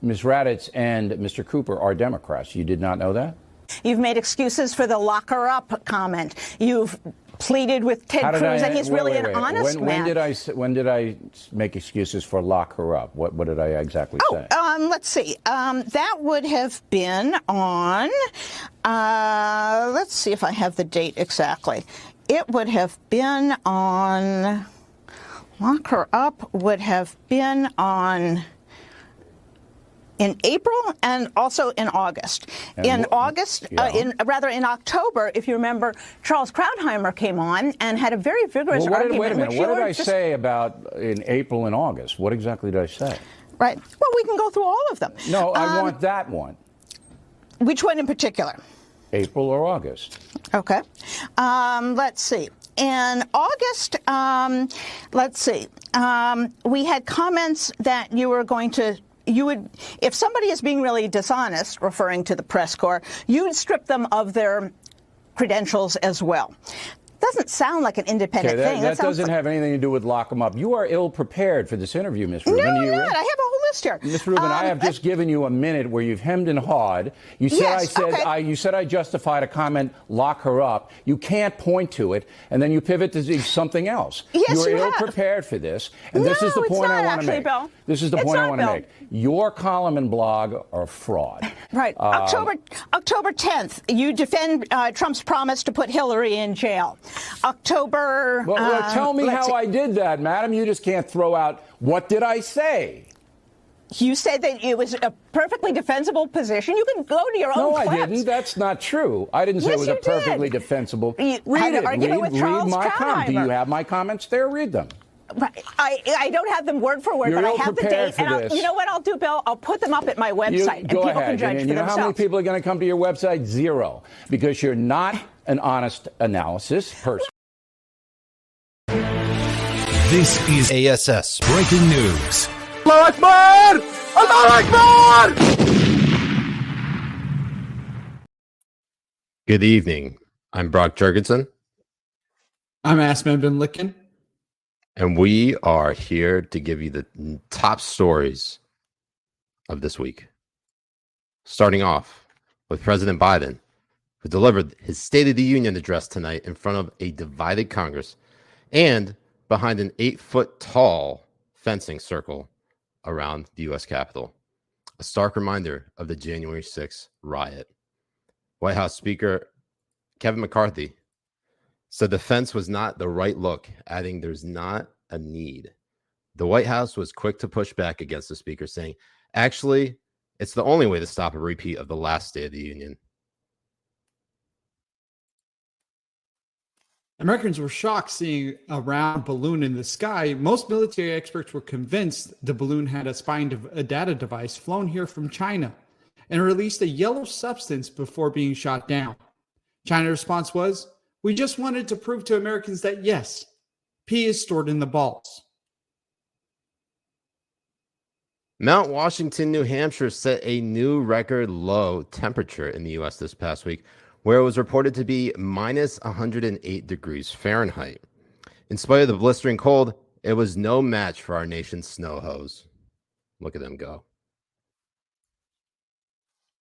Ms. Raddatz and Mr. Cooper are Democrats. You did not know that? You've made excuses for the lock her up comment. You've pleaded with Ted Cruz, and he's really an honest man. When did I make excuses for lock her up? What did I exactly say? Let's see. That would have been on. Let's see if I have the date exactly. It would have been on. Lock her up would have been on. In April and also in August. In October, if you remember, Charles Krauthammer came on and had a very vigorous argument. Wait a minute. What did I say about in April and August? What exactly did I say? Right. Well, we can go through all of them. No, I want that one. Which one in particular? April or August? Okay. Let's see. In August, we had comments that you were going to. You would, if somebody is being really dishonest, referring to the press corps, you would strip them of their credentials as well. Doesn't sound like an independent thing. That doesn't have anything to do with lock them up. You are ill prepared for this interview, Ms. Rubin. No, I'm not. I have a whole list here. Ms. Rubin, I have just given you a minute where you've hemmed and hawed. You said you said I justified a comment, lock her up. You can't point to it, and then you pivot to something else. Yes, You're you ill prepared for this, and this is the point I want to make. Bill. This is the point I want to make. Your column and blog are fraud. Right. October 10th, you defend Trump's promise to put Hillary in jail. October. Well, tell me how I did that, madam. You just can't throw out, what did I say? You said that it was a perfectly defensible position. You can go to your own clips. No, I didn't. That's not true. I didn't say it was a perfectly defensible. Read it. Read my comments. Do you have my comments there? Read them. I don't have them word for word, but I have the date. And you know what I'll do, Bill? I'll put them up at my website, and people can judge for themselves. You know how many people are going to come to your website? 0, because you're not an honest analysis person. This is ASS Breaking News. Allahu Akbar! Allahu Akbar! Good evening. I'm Brock Jurgensen. I'm Asman Bin Licken. And we are here to give you the top stories of this week. Starting off with President Biden, who delivered his State of the Union address tonight in front of a divided Congress and behind an 8-foot-tall fencing circle around the U.S. Capitol. A stark reminder of the January 6th riot. White House Speaker Kevin McCarthy said the fence was not the right look, adding there's not a need. The White House was quick to push back against the speaker, saying, actually, it's the only way to stop a repeat of the last State of the Union. Americans were shocked seeing a round balloon in the sky. Most military experts were convinced the balloon had a data device flown here from China and released a yellow substance before being shot down. China's response was, we just wanted to prove to Americans that, yes, pee is stored in the balls. Mount Washington, New Hampshire set a new record low temperature in the U.S. this past week, where it was reported to be minus 108 degrees Fahrenheit. In spite of the blistering cold, it was no match for our nation's snow hose. Look at them go.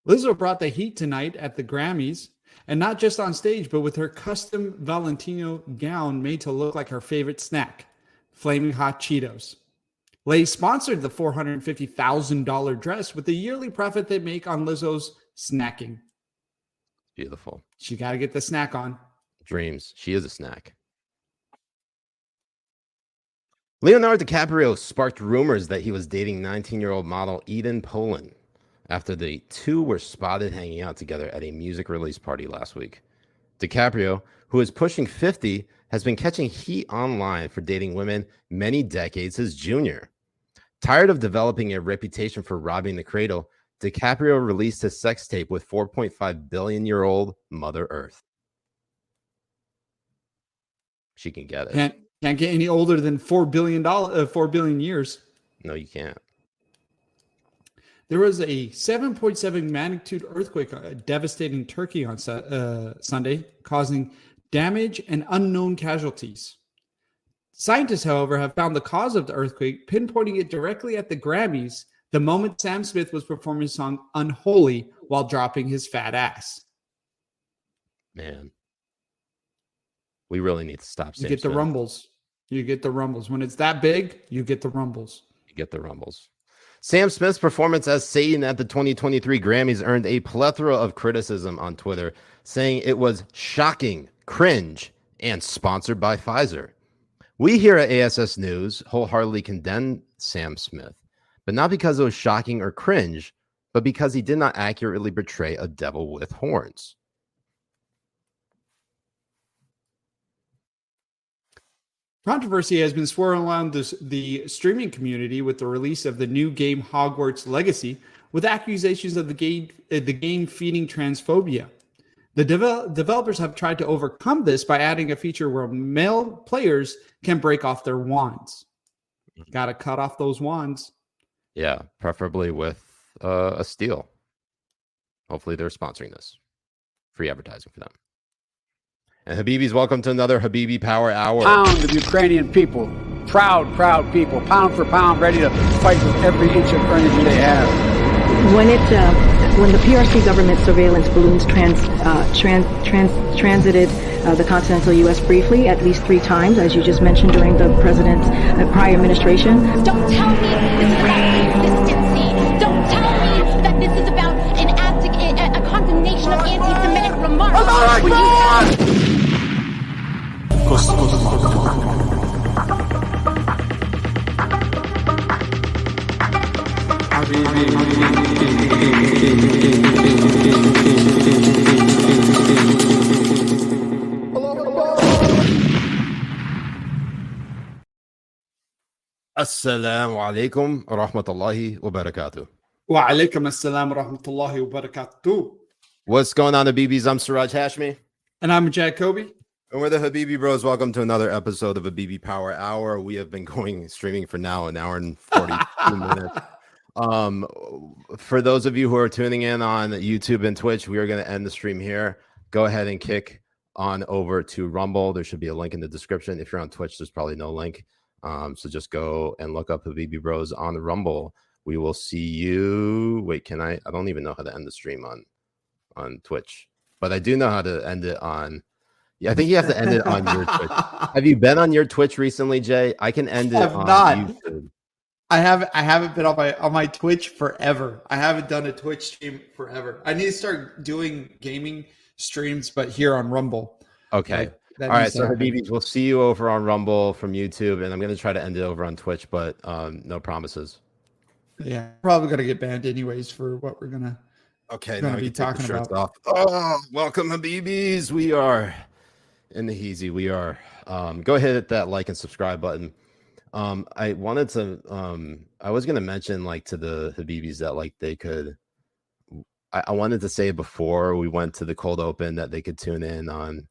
Lizzo brought the heat tonight at the Grammys, and not just on stage, but with her custom Valentino gown made to look like her favorite snack, Flaming Hot Cheetos. Lay's sponsored the $450,000 dress with the yearly profit they make on Lizzo's snacking. Beautiful. She got to get the snack on. Dreams. She is a snack. Leonardo DiCaprio sparked rumors that he was dating 19-year-old model Eden Poland after the two were spotted hanging out together at a music release party last week. DiCaprio, who is pushing 50, has been catching heat online for dating women many decades his junior. Tired of developing a reputation for robbing the cradle, DiCaprio released his sex tape with 4.5 billion-year-old Mother Earth. She can get it. Can't get any older than $4 billion years. No, you can't. There was a 7.7 magnitude earthquake devastating Turkey on Sunday, causing damage and unknown casualties. Scientists, however, have found the cause of the earthquake, pinpointing it directly at the Grammys the moment Sam Smith was performing his song Unholy while dropping his fat ass. Man. We really need to stop You get the rumbles. You get the rumbles. When it's that big, you get the rumbles. You get the rumbles. Sam Smith's performance as Satan at the 2023 Grammys earned a plethora of criticism on Twitter, saying it was shocking, cringe, and sponsored by Pfizer. We here at ASS News wholeheartedly condemn Sam Smith, but not because it was shocking or cringe, but because he did not accurately portray a devil with horns. Controversy has been swirling around the streaming community with the release of the new game Hogwarts Legacy, with accusations of the game feeding transphobia. The developers have tried to overcome this by adding a feature where male players can break off their wands. Got to cut off those wands. Yeah, preferably with a steel. Hopefully they're sponsoring this. Free advertising for them. And Habibis, welcome to another Habibi Power Hour. Pound of Ukrainian people, proud people, pound for pound, ready to fight with every inch of energy they have. When the PRC government surveillance balloons transited the continental U.S. briefly, at least 3 times, as you just mentioned during the president's prior administration. Don't tell me this is about consistency. Don't tell me that this is about a condemnation of anti-Semitic remarks. Assalamu alaikum wa rahmatullahi wa barakatuh. Wa alaikum assalam wa rahmatullahi wa barakatuh. What's going on, Habibis? I'm Siraj Hashmi. And I'm Jay Kobbe. And we're the Habibi Bros. Welcome to another episode of Habibi Power Hour. We have been streaming for now an hour and 42 minutes. For those of you who are tuning in on YouTube and Twitch, we are going to end the stream here. Go ahead and kick on over to Rumble. There should be a link in the description. If you're on Twitch, there's probably no link. So just go and look up Habibi Bros on the Rumble. We will see you. Wait, can I don't even know how to end the stream on Twitch, but I do know how to end it on. Yeah, I think you have to end it on your Twitch. Have you been on your Twitch recently, Jay? I can end it on YouTube. I haven't been on my Twitch forever. I haven't done a Twitch stream forever. I need to start doing gaming streams, but here on Rumble. Okay. All right. So Habibis, we'll see you over on Rumble from YouTube, and I'm going to try to end it over on Twitch, but no promises. Yeah, probably going to get banned anyways for what we're going to be talking about. Off. Oh, welcome, Habibis. We are in the heezy. We are. Go ahead, hit that like and subscribe button. I wanted to. I was going to mention to the Habibis that they could. I wanted to say before we went to the cold open that they could tune in on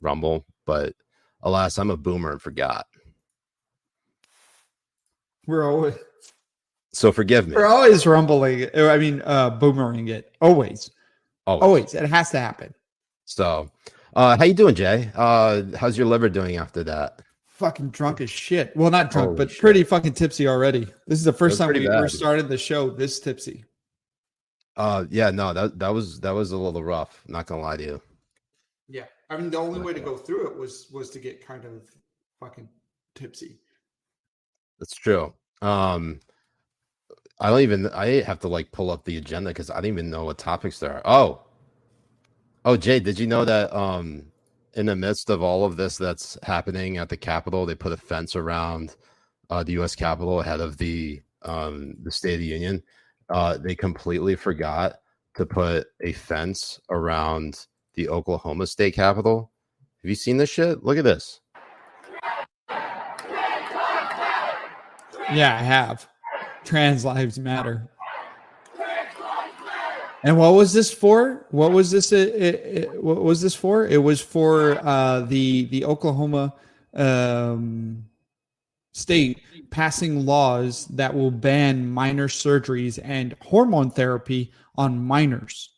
Rumble, but alas, I'm a boomer and forgot. So forgive me. We're always rumbling. I mean, boomering it. Always. It has to happen. So, how you doing, Jay? How's your liver doing after that? Fucking drunk as shit. Well, not drunk, but pretty fucking tipsy already. This is the first time we ever started the show this tipsy. Yeah, no, that was a little rough. Not gonna lie to you. Yeah, I mean, the only way to go through it was to get kind of fucking tipsy. That's true. I have to pull up the agenda because I don't even know what topics there are. Oh, Jay, did you know that in the midst of all of this that's happening at the Capitol, they put a fence around the U.S. Capitol ahead of the State of the Union? They completely forgot to put a fence around the Oklahoma State Capitol. Have you seen this shit? Look at this. Yeah, I have. Trans lives matter. And what was this for? What was this? What was this for? It was for the Oklahoma state passing laws that will ban minor surgeries and hormone therapy on minors.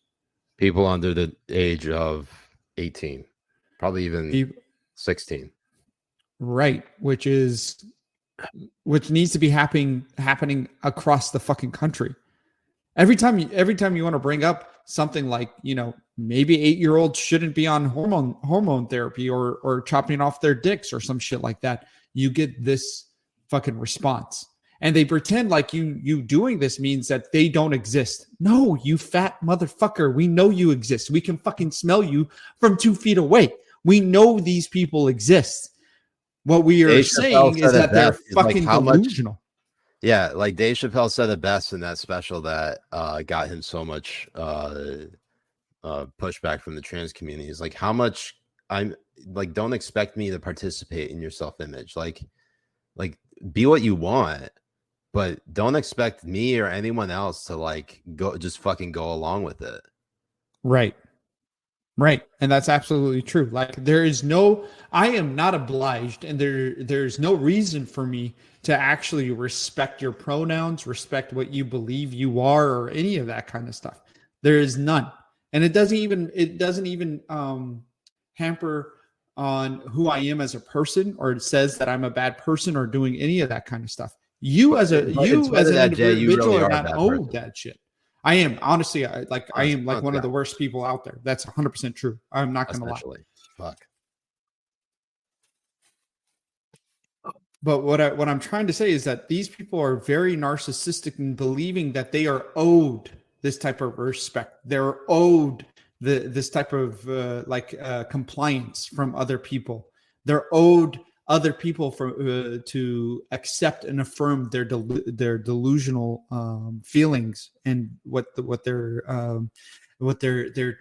People under the age of 18, probably even 16. Right, which needs to be happening across the fucking country. Every time you want to bring up something like, maybe 8-year-olds shouldn't be on hormone therapy or chopping off their dicks or some shit like that, you get this fucking response. And they pretend like you doing this means that they don't exist. No, you fat motherfucker. We know you exist. We can fucking smell you from 2 feet away. We know these people exist. What we are saying is that they're fucking delusional. Yeah, like Dave Chappelle said it best in that special that got him so much pushback from the trans community. Is like how much don't expect me to participate in your self-image. Like be what you want, but don't expect me or anyone else to go along with it. Right. And that's absolutely true. Like I am not obliged, and there's no reason for me to actually respect your pronouns, respect what you believe you are, or any of that kind of stuff. There is none. And it doesn't even hamper on who I am as a person, or it says that I'm a bad person or doing any of that kind of stuff. You as an individual are not owed that shit. I am honestly, I am like one of the worst people out there. That's 100% true. I'm not going to lie. Fuck. But what I'm trying to say is that these people are very narcissistic in believing that they are owed this type of respect. They're owed this type of compliance from other people. They're owed other people to accept and affirm their delusional feelings and what their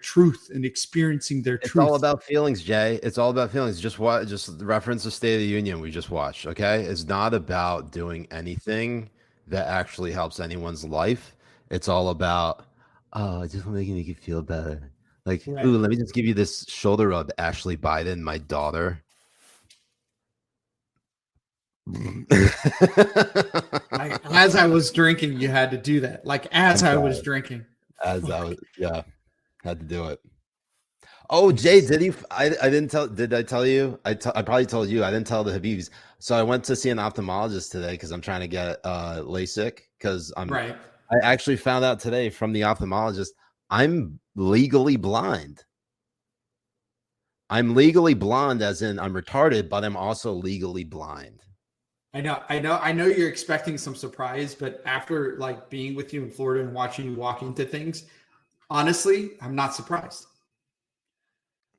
truth and experiencing their truth. It's all about feelings, Jay. It's all about feelings. Just reference the State of the Union we just watched. Okay, it's not about doing anything that actually helps anyone's life. It's all about I just want to make you feel better. Like, right. Ooh, let me just give you this shoulder rub, Ashley Biden, my daughter. As I was drinking, you had to do that. Like I was drinking. Had to do it. Oh, Jay, I didn't tell. Did I tell you? I probably told you. I didn't tell the Habibis. So I went to see an ophthalmologist today because I'm trying to get LASIK because I'm right. I actually found out today from the ophthalmologist I'm legally blind. I'm legally blind, as in I'm retarded, but I'm also legally blind. I know you're expecting some surprise, but after being with you in Florida and watching you walk into things, honestly, I'm not surprised.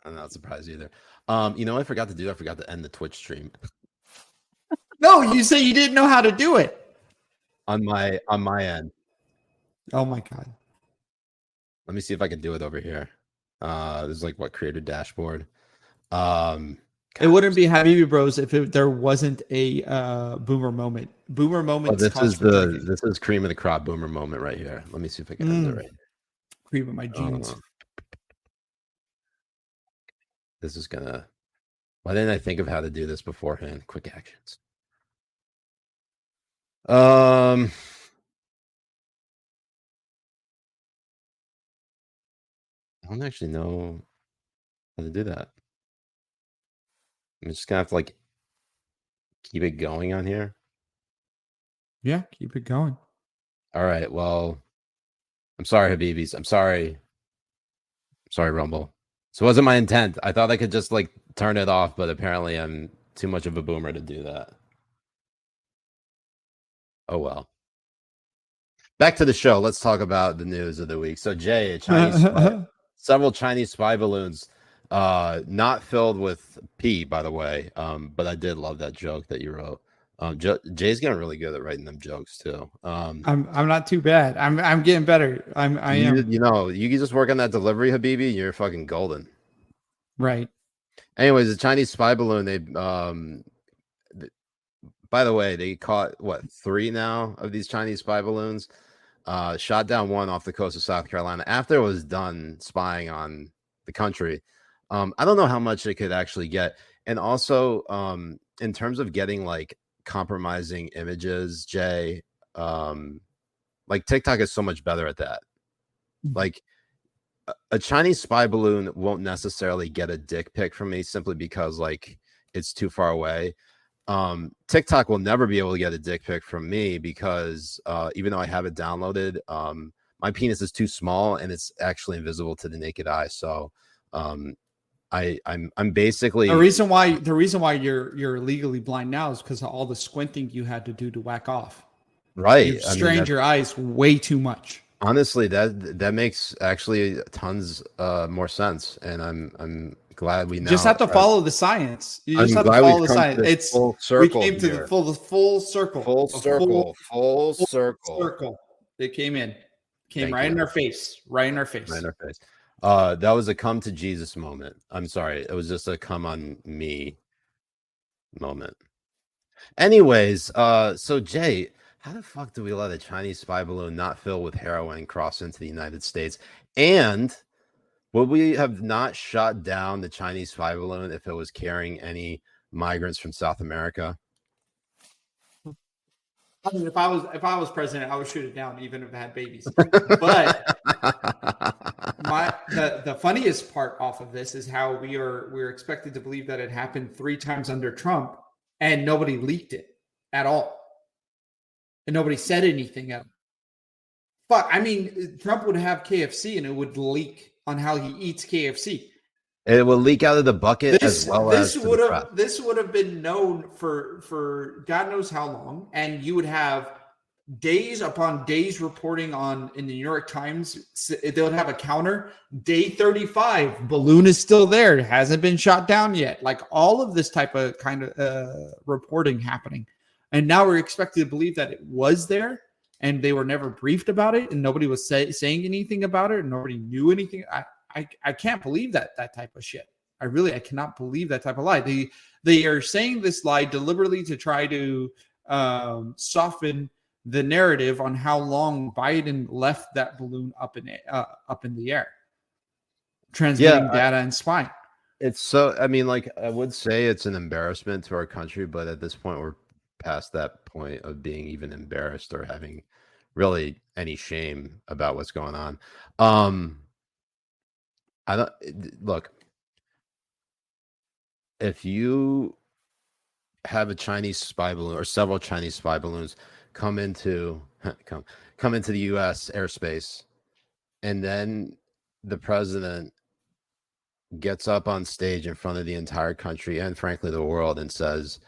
I'm not surprised either. I forgot to do. I forgot to end the Twitch stream. No, you say you didn't know how to do it. On my end. Oh my God. Let me see if I can do it over here. This is creator dashboard. It wouldn't be Habibi Bros if there wasn't a boomer moment. Boomer moment. This is cream of the crop boomer moment right here. Let me see if I can end it right. Cream of my jeans. This is gonna. Why didn't I think of how to do this beforehand? Quick actions. I don't actually know how to do that. I'm just gonna have to keep it going on here. Yeah, keep it going. All right. Well, I'm sorry, Habibis. I'm sorry, Rumble. So it wasn't my intent. I thought I could just turn it off, but apparently I'm too much of a boomer to do that. Oh well. Back to the show. Let's talk about the news of the week. So Jay, several Chinese spy balloons, not filled with pee, by the way. But I did love that joke that you wrote. Jay's getting really good at writing them jokes too. I'm not too bad. I'm getting better. I am. You can just work on that delivery, Habibi. You're fucking golden. Right. Anyways, the Chinese spy balloon. They by the way, they caught 3 now of these Chinese spy balloons. shot down one off the coast of South Carolina after it was done spying on the country. I don't know how much it could actually get. And also, in terms of getting like compromising images, Jay, like TikTok is so much better at that. Like a Chinese spy balloon won't necessarily get a dick pic from me simply because like it's too far away. TikTok will never be able to get a dick pic from me because even though I have it downloaded, my penis is too small and it's actually invisible to the naked eye. So I'm basically the reason why you're legally blind now is because of all the squinting you had to do to whack off. Right. You've strained your eyes way too much. Honestly, that makes actually tons more sense, and I'm glad we now just have to follow the science. You just have to follow the science. It's full circle. We came to the full circle. Full circle. It came right in our face. Right in our face. That was a come to Jesus moment. I'm sorry. It was just a come on me moment. Anyways, so Jay, how the fuck do we let a Chinese spy balloon not filled with heroin cross into the United States? And would we have not shot down the Chinese spy balloon if it was carrying any migrants from South America? I mean, if I was president, I would shoot it down, even if it had babies. But the funniest part off of this is how we're expected to believe that it happened 3 times under Trump, and nobody leaked it at all, and nobody said anything of it. But I mean, Trump would have KFC, and it would leak on how he eats KFC. It will leak out of the bucket as well as this would have been known for God knows how long, and you would have days upon days reporting on in the New York Times. They would have a counter. Day 35, balloon is still there. It hasn't been shot down yet. Like all of this type of kind of reporting happening, and now we're expected to believe that it was there, and they were never briefed about it, and nobody was saying anything about it, and nobody knew anything. I can't believe that type of shit. I cannot believe that type of lie. They are saying this lie deliberately to try to soften the narrative on how long Biden left that balloon up in the air, transmitting data and spying. It's so, I mean, like I would say it's an embarrassment to our country, but at this point we're past that point of being even embarrassed or having really any shame about what's going on. I don't look. If you have a Chinese spy balloon or several Chinese spy balloons come into the U.S. airspace, and then the president gets up on stage in front of the entire country and frankly the world and says,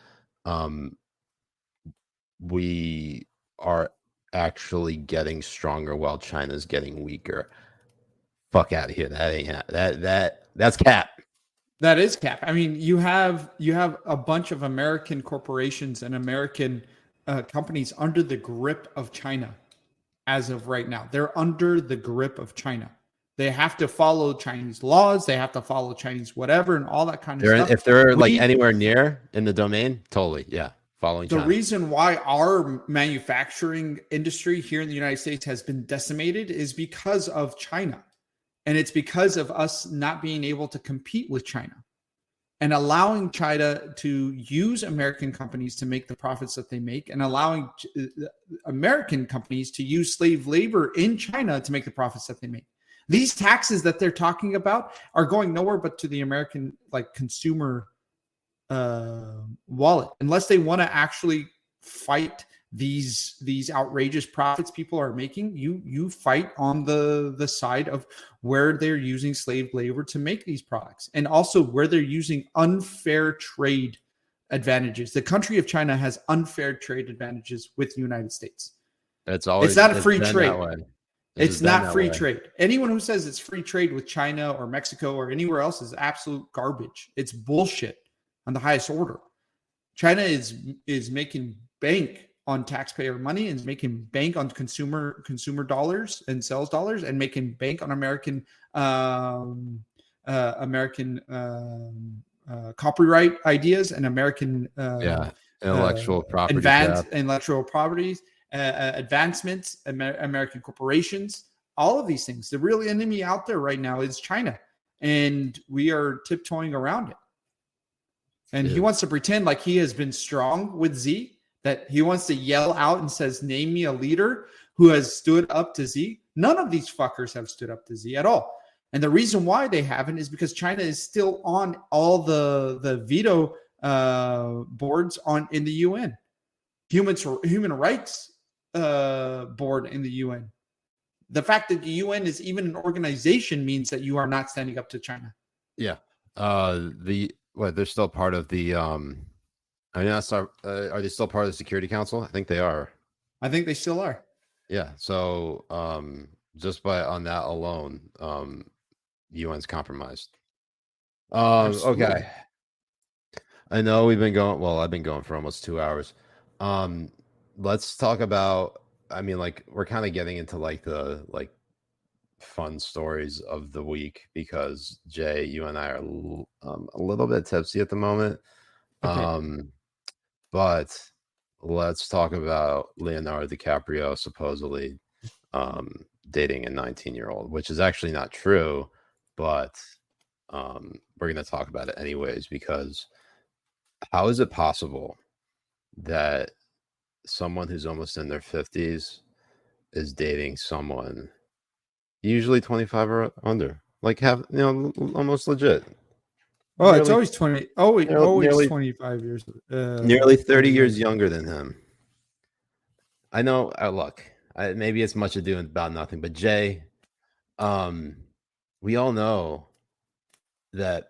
we are actually getting stronger while China's getting weaker. Fuck out of here. That ain't that's cap. That is cap. I mean, you have a bunch of American corporations and American companies under the grip of China as of right now. They're under the grip of China. They have to follow Chinese laws. They have to follow Chinese whatever and all that kind of stuff. If they're like anywhere near in the domain, totally, yeah. Following China. The reason why our manufacturing industry here in the United States has been decimated is because of China. And it's because of us not being able to compete with China and allowing China to use American companies to make the profits that they make, and allowing American companies to use slave labor in China to make the profits that they make. These taxes that they're talking about are going nowhere but to the American consumer wallet, unless they want to actually fight these outrageous profits people are making. You fight on the side of where they're using slave labor to make these products, and also where they're using unfair trade advantages. The country of China has unfair trade advantages with the United States. It's not a free trade. It's not free trade. Anyone who says it's free trade with China or Mexico or anywhere else is absolute garbage. It's bullshit on the highest order. China is making bank on taxpayer money and making bank on consumer dollars and sales dollars, and making bank on American copyright ideas and American intellectual property, advanced intellectual properties, advancements, American corporations, all of these things. The real enemy out there right now is China, and we are tiptoeing around it. And he wants to pretend like he has been strong with Z, that he wants to yell out and says, name me a leader who has stood up to Z. None of these fuckers have stood up to Z at all. And the reason why they haven't is because China is still on all the veto boards in the UN, human rights board in the UN. The fact that the UN is even an organization means that you are not standing up to China. Yeah. They're still part of the are they still part of the Security Council? I think they are. I think they still are. Yeah. So just on that alone, UN's compromised. Okay. I know we've been going, well, I've been going for almost 2 hours. Let's talk about, I mean, like, we're kind of getting into like the fun stories of the week because Jay, you and I are a little bit tipsy at the moment. Okay. But let's talk about Leonardo DiCaprio supposedly dating a 19-year-old, which is actually not true, but we're going to talk about it anyways, because how is it possible that someone who's almost in their 50s is dating someone usually 25 or under, like, almost legit? Oh, it's always 20. Always nearly 25 years. Nearly 30 years younger than him. I know. Look, maybe it's much ado about nothing, but Jay, we all know that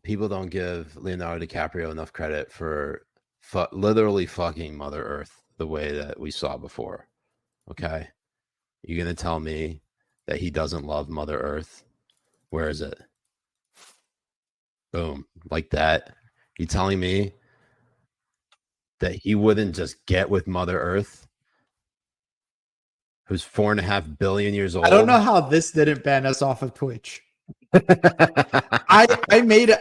people don't give Leonardo DiCaprio enough credit for literally fucking Mother Earth the way that we saw before. Okay, you're gonna tell me that he doesn't love Mother Earth? Where is it? Boom, like that. You telling me that he wouldn't just get with Mother Earth, who's 4.5 billion years old? I don't know how this didn't ban us off of Twitch. I made a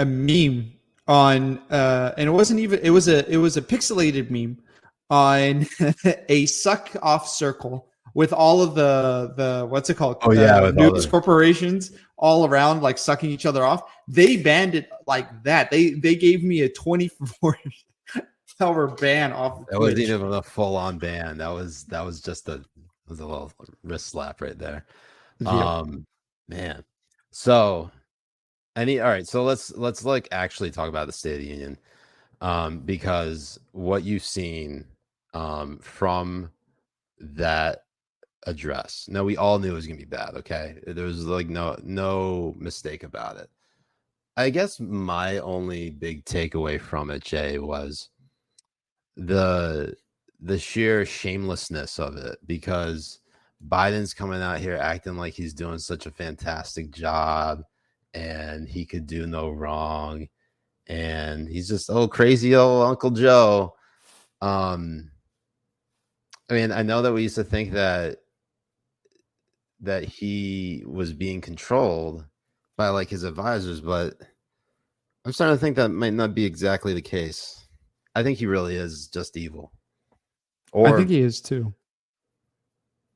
meme on and it wasn't even, it was a pixelated meme on a suck off circle with all of the what's it called? Oh yeah, with news corporations all around, like, sucking each other off. They banned it like that. They gave me a 24-hour ban off of That wasn't even a full-on ban. That was just a little wrist slap right there. Yeah. Man. So all right, so let's like actually talk about the State of the Union. Because what you've seen from that address. Now, we all knew it was gonna be bad, okay? There was like no mistake about it. I guess my only big takeaway from it, Jay, was the sheer shamelessness of it, because Biden's coming out here acting like he's doing such a fantastic job and he could do no wrong, and he's just crazy old Uncle Joe. I mean, I know that we used to think that he was being controlled by like his advisors, but I'm starting to think that might not be exactly the case. I think he really is just evil. Or I think he is too.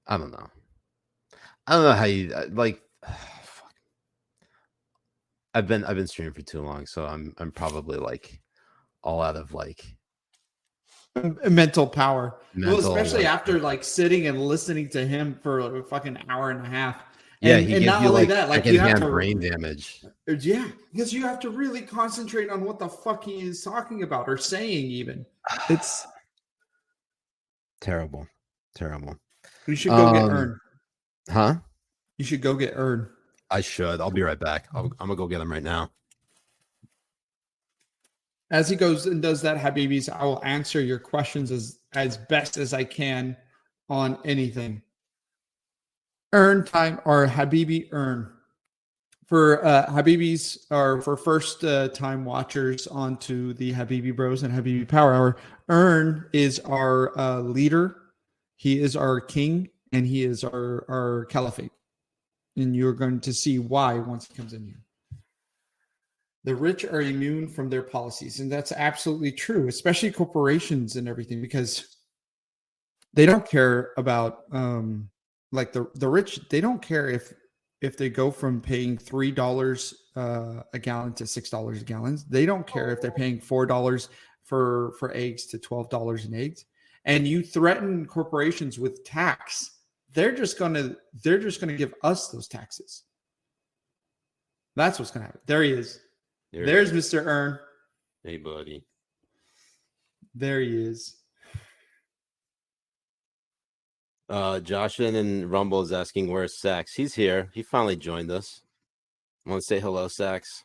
I don't know. I don't know how you like. Fuck. I've been streaming for too long, so I'm probably like all out of like mental power. Well, especially after like sitting and listening to him for like a fucking hour and a half. And not only that, like, you have brain damage. Yeah, because you have to really concentrate on what the fuck he is talking about or saying. Even it's terrible. You should go get Earn. Huh? You should go get Earn. I should. I'll be right back. I'm gonna go get him right now. As he goes and does that, Habibis, I will answer your questions as best as I can on anything. Earn time, or Habibi Earn. For Habibis, or for first time watchers onto the Habibi Bros and Habibi Power Hour, Earn is our leader. He is our king, and he is our caliphate. And you're going to see why once he comes in here. The rich are immune from their policies, and that's absolutely true, especially corporations and everything, because they don't care about like the rich. They don't care if they go from paying $3 a gallon to $6 a gallon. They don't care if they're paying $4 for eggs to $12 in eggs. And you threaten corporations with tax, they're just gonna give us those taxes. That's what's gonna happen. There he is. There's Mr. Earn. Hey, buddy. There he is. Josh in Rumble is asking where's Sax. He's here. He finally joined us. Want to say hello, Sax?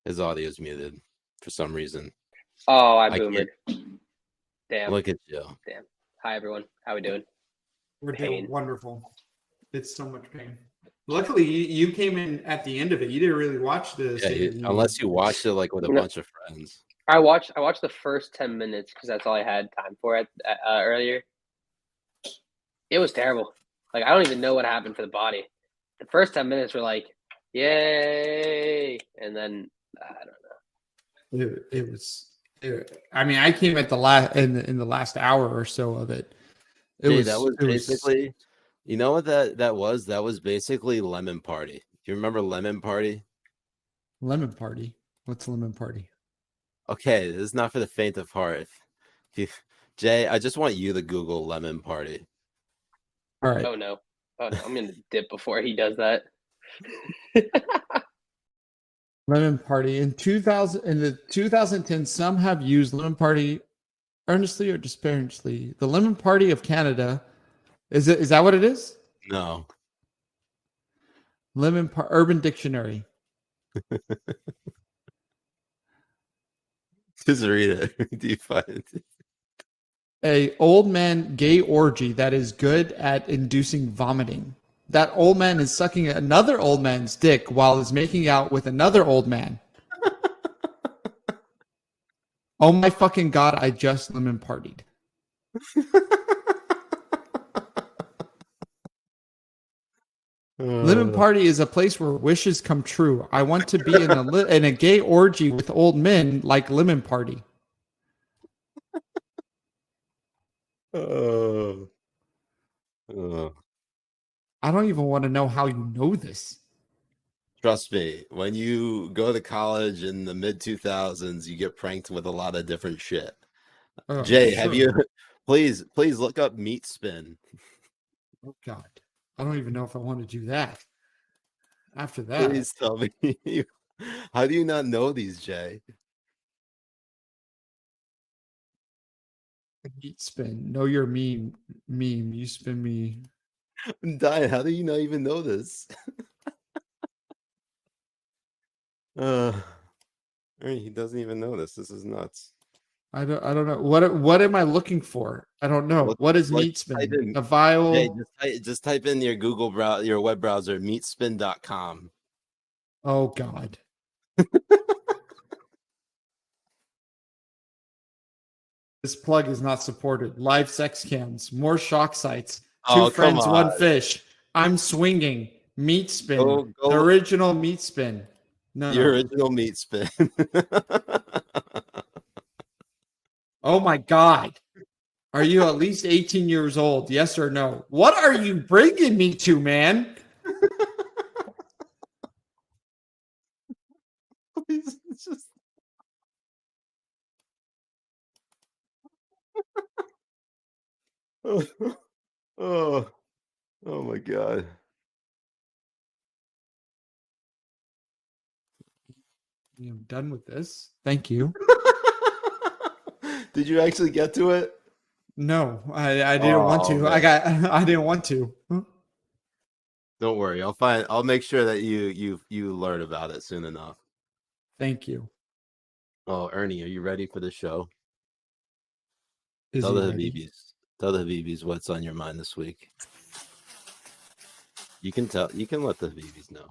His audio is muted for some reason. Oh, I boomered. Damn. Look at you. Damn. Hi, everyone. How we doing? We're doing wonderful. It's so much pain. Luckily, you came in at the end of it. You didn't really watch the unless you watched it like with a bunch of friends. I watched the first 10 minutes because that's all I had time for earlier. It was terrible. Like, I don't even know what happened for the body. The first 10 minutes were like, yay, and then I don't know. It was. I mean, I came at the last in the last hour or so of it. That was basically. You know what that was? That was basically Lemon Party. Do you remember Lemon Party? Lemon Party. What's Lemon Party? Okay, this is not for the faint of heart. Jay, I just want you to Google Lemon Party. All right. Oh no, I'm gonna dip before he does that. Lemon Party in 2010. Some have used Lemon Party earnestly or disparagingly. The Lemon Party of Canada. Is that what it is? No. Urban Dictionary. Just read it. Do you find it? A old man gay orgy that is good at inducing vomiting. That old man is sucking another old man's dick while is making out with another old man. Oh my fucking God, I just lemon partied. Lemon Party is a place where wishes come true. I want to be in a gay orgy with old men like Lemon Party. I don't even want to know how you know this. Trust me, when you go to college in the mid 2000s, you get pranked with a lot of different shit. Jay, have you please look up Meat Spin? Oh God. I don't even know if I want to do that. After that. Please tell me. How do you not know these, Jay? Meat Spin. Know your meme. You spin me. I'm dying. How do you not even know this? He doesn't even know this. This is nuts. I don't know. What am I looking for? I don't know. What is Meat Spin? A vial. Hey, just type in your Google browser, your web browser, meatspin.com. Oh God. This plug is not supported. Live sex cams, more shock sites, two friends, one fish. I'm swinging. Meat Spin. Go. The original Meat Spin. No. Original Meat Spin. Oh my God. Are you at least 18 years old? Yes or no? What are you bringing me to, man? It's just... oh my God. I'm done with this. Thank you. Did you actually get to it? No, I didn't want to. Man. I didn't want to. Don't worry. I'll make sure that you learn about it soon enough. Thank you. Oh, Ernie, are you ready for the show? Tell the Habibis what's on your mind this week. You can let the Habibis know.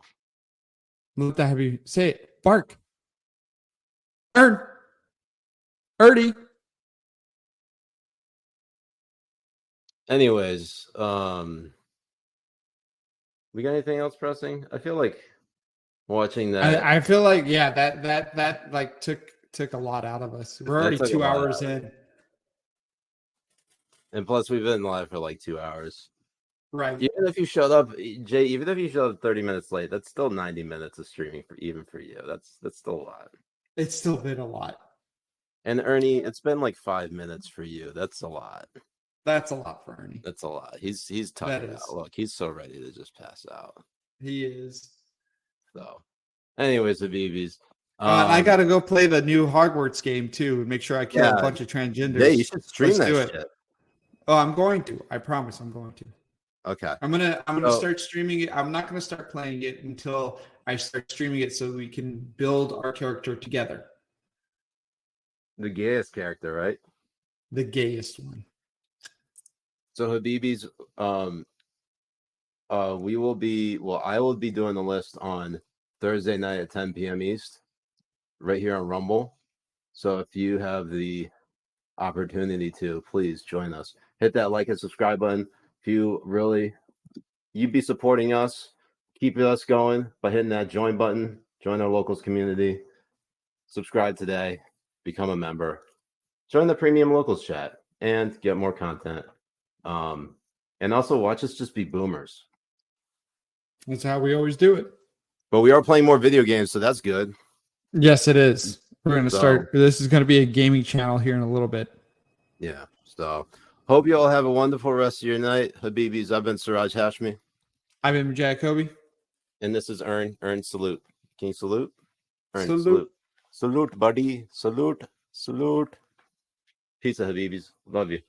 Let the Habibi say it. Bark. Ernie. Anyways, We got anything else pressing? I feel like watching that. I feel like that like took a lot out of us. We're already 2 hours in. And plus, we've been live for like 2 hours. Right. Even if you showed up, Jay, even if you showed up 30 minutes late, that's still 90 minutes of streaming for you. That's still a lot. It's still been a lot. And Ernie, it's been like 5 minutes for you. That's a lot. That's a lot for Ernie. That's a lot. He's tucking out. Look, he's so ready to just pass out. He is. So, anyways, Habibis. I got to go play the new Hogwarts game too and make sure I kill a bunch of transgenders. Yeah, you should stream that do shit. Oh, I'm going to. I promise I'm going to. Okay. I'm gonna start streaming it. I'm not gonna start playing it until I start streaming it so we can build our character together. The gayest character, right? The gayest one. So Habibis, I will be doing the list on Thursday night at 10 p.m. East, right here on Rumble. So if you have the opportunity to, please join us. Hit that like and subscribe button. If you'd be supporting us, keeping us going by hitting that join button, join our locals community, subscribe today, become a member, join the premium locals chat, and get more content. And also watch us just be boomers. That's how we always do it. But we are playing more video games, so that's good. Yes, it is. We're going to start. This is going to be a gaming channel here in a little bit. Yeah. So hope you all have a wonderful rest of your night. Habibis, I've been Siraj Hashmi. I've been Jay Kobbe. And this is Ern. Ern, salute. Can you salute? Ern, salute. Salute, buddy. Salute. Salute. Peace, Habibis. Love you.